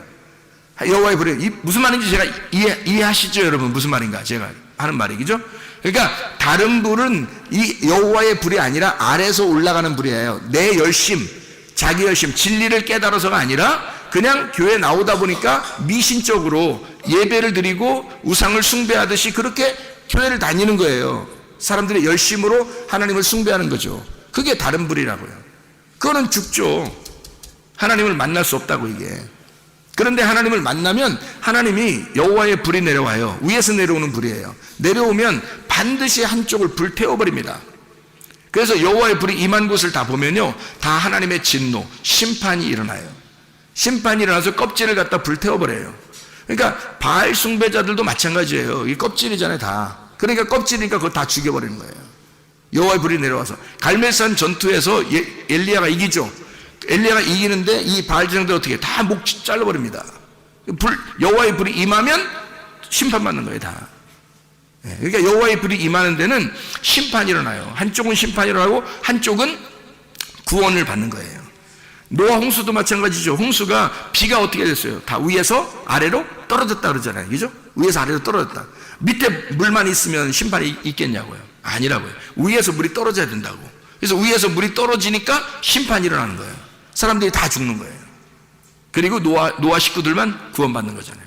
여호와의 불이 무슨 말인지 제가 이해하시죠, 여러분? 무슨 말인가 제가 하는 말이, 그죠? 그러니까 다른 불은 이 여호와의 불이 아니라 아래에서 올라가는 불이에요. 내 열심, 자기 열심, 진리를 깨달아서가 아니라 그냥 교회 나오다 보니까 미신적으로 예배를 드리고 우상을 숭배하듯이 그렇게 교회를 다니는 거예요. 사람들의 열심으로 하나님을 숭배하는 거죠. 그게 다른 불이라고요. 그거는 죽죠. 하나님을 만날 수 없다고, 이게. 그런데 하나님을 만나면 하나님이 여호와의 불이 내려와요. 위에서 내려오는 불이에요. 내려오면 반드시 한쪽을 불태워버립니다. 그래서 여호와의 불이 임한 곳을 다 보면요, 다 하나님의 진노, 심판이 일어나요. 심판이 일어나서 껍질을 갖다 불태워버려요. 그러니까 바알 숭배자들도 마찬가지예요. 이 껍질이잖아요, 다. 그러니까 껍질이니까 그거 다 죽여버리는 거예요. 여호와의 불이 내려와서 갈멜산 전투에서 엘리야가 이기죠. 엘리야가 이기는데 이 바알 제사장들 어떻게 해? 다 목 잘라버립니다. 여호와의 불이 임하면 심판받는 거예요, 다. 그러니까 여호와의 불이 임하는 데는 심판이 일어나요. 한쪽은 심판이 일어나고 한쪽은 구원을 받는 거예요. 노아 홍수도 마찬가지죠. 홍수가 비가 어떻게 됐어요? 다 위에서 아래로 떨어졌다 그러잖아요, 그죠? 위에서 아래로 떨어졌다. 밑에 물만 있으면 심판이 있겠냐고요? 아니라고요. 위에서 물이 떨어져야 된다고. 그래서 위에서 물이 떨어지니까 심판이 일어나는 거예요. 사람들이 다 죽는 거예요. 그리고 노아 식구들만 구원받는 거잖아요.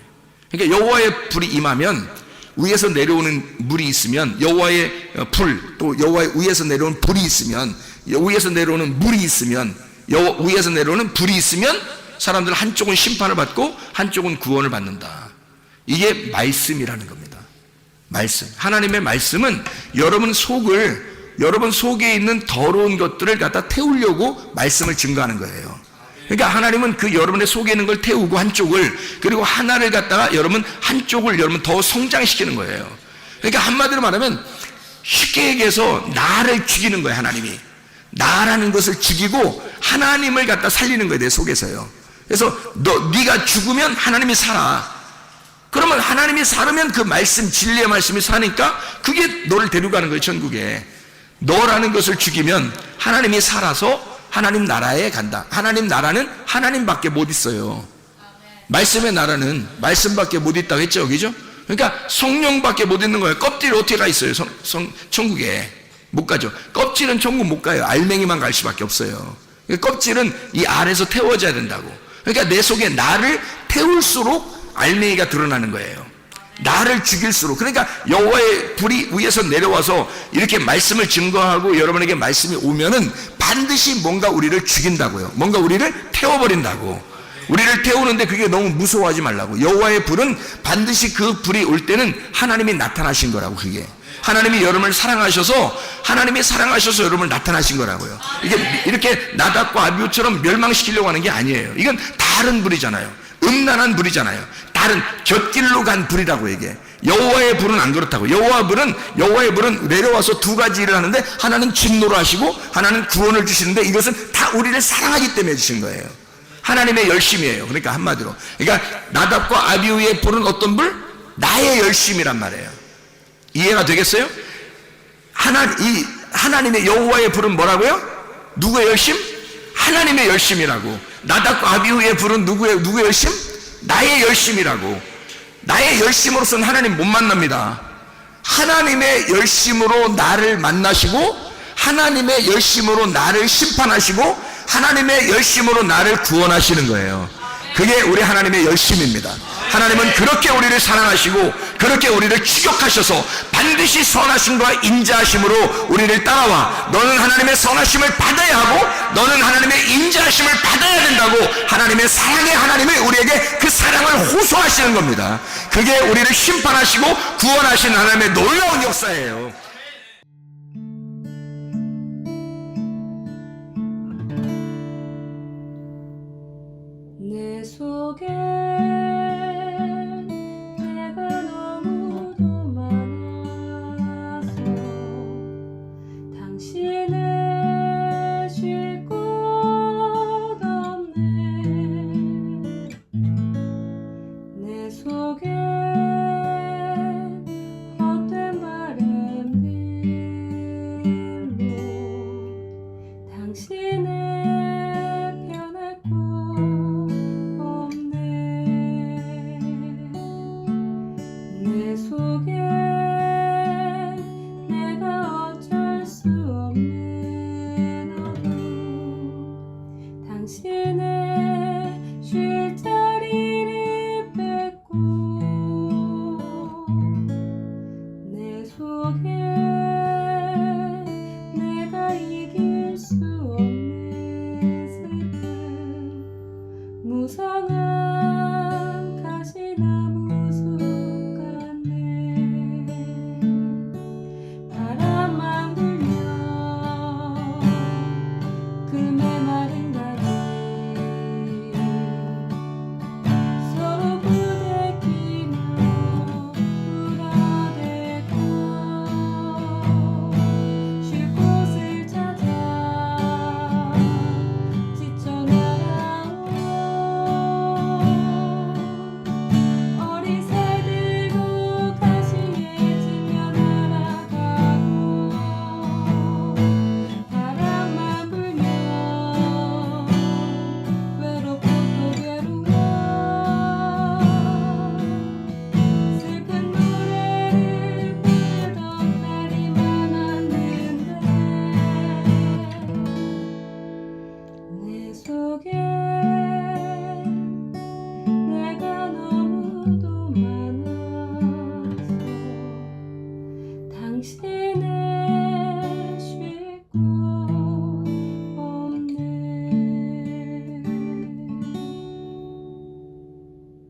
그러니까 여호와의 불이 임하면 위에서 내려오는 물이 있으면, 여호와의 불, 또 여호와의 위에서 내려오는 불이 있으면, 위에서 내려오는 물이 있으면, 위에서 내려오는 불이 있으면 사람들 한쪽은 심판을 받고 한쪽은 구원을 받는다. 이게 말씀이라는 겁니다. 말씀. 하나님의 말씀은 여러분 속에 있는 더러운 것들을 갖다 태우려고 말씀을 증거하는 거예요. 그러니까 하나님은 그 여러분의 속에 있는 걸 태우고 한쪽을, 그리고 하나를 갖다가 한쪽을 더 성장시키는 거예요. 그러니까 한마디로 말하면 쉽게 얘기해서 나를 죽이는 거예요, 하나님이. 나라는 것을 죽이고 하나님을 갖다 살리는 거예요, 내 속에서요. 그래서 네가 죽으면 하나님이 살아. 그러면 하나님이 살으면 그 말씀, 진리의 말씀이 사니까 그게 너를 데려가는 거예요, 천국에. 너라는 것을 죽이면 하나님이 살아서 하나님 나라에 간다. 하나님 나라는 하나님밖에 못 있어요. 말씀의 나라는 말씀밖에 못 있다고 했죠, 그죠? 그러니까 성령밖에 못 있는 거예요. 껍질이 어떻게 가 있어요, 천국에? 못 가죠. 껍질은 천국 못 가요. 알맹이만 갈 수밖에 없어요. 그러니까 껍질은 이 안에서 태워져야 된다고. 그러니까 내 속에 나를 태울수록 알맹이가 드러나는 거예요. 나를 죽일수록. 그러니까 여호와의 불이 위에서 내려와서 이렇게 말씀을 증거하고 여러분에게 말씀이 오면은 반드시 뭔가 우리를 죽인다고요. 뭔가 우리를 태워버린다고. 우리를 태우는데 그게 너무 무서워하지 말라고. 여호와의 불은 반드시 그 불이 올 때는 하나님이 나타나신 거라고. 그게 하나님이 여러분을 사랑하셔서 여러분을 나타나신 거라고요. 이게 이렇게 나답과 아비후처럼 멸망시키려고 하는 게 아니에요. 이건 다른 불이잖아요. 음란한 불이잖아요. 다른 곁길로 간 불이라고. 이게 여호와의 불은 안 그렇다고. 여호와의 불은 내려와서 두 가지 일을 하는데, 하나는 진노를 하시고 하나는 구원을 주시는데, 이것은 다 우리를 사랑하기 때문에 주신 거예요. 하나님의 열심이에요. 그러니까 한마디로, 그러니까 나답과 아비후의 불은 어떤 불? 나의 열심이란 말이에요. 이해가 되겠어요? 하나님의 여호와의 불은 뭐라고요? 누구의 열심? 하나님의 열심이라고. 나답과 아비후의 불은 누구의 열심? 나의 열심이라고. 나의 열심으로서는 하나님 못 만납니다. 하나님의 열심으로 나를 만나시고, 하나님의 열심으로 나를 심판하시고, 하나님의 열심으로 나를 구원하시는 거예요. 그게 우리 하나님의 열심입니다. 하나님은 그렇게 우리를 사랑하시고 그렇게 우리를 추격하셔서 반드시 선하심과 인자하심으로 우리를 따라와 너는 하나님의 선하심을 받아야 하고 너는 하나님의 인자하심을 받아야 된다고 하나님의 사랑의 하나님이 우리에게 그 사랑을 호소하시는 겁니다. 그게 우리를 심판하시고 구원하시는 하나님의 놀라운 역사예요. 내 속에 내가 너무도 많아서 당신은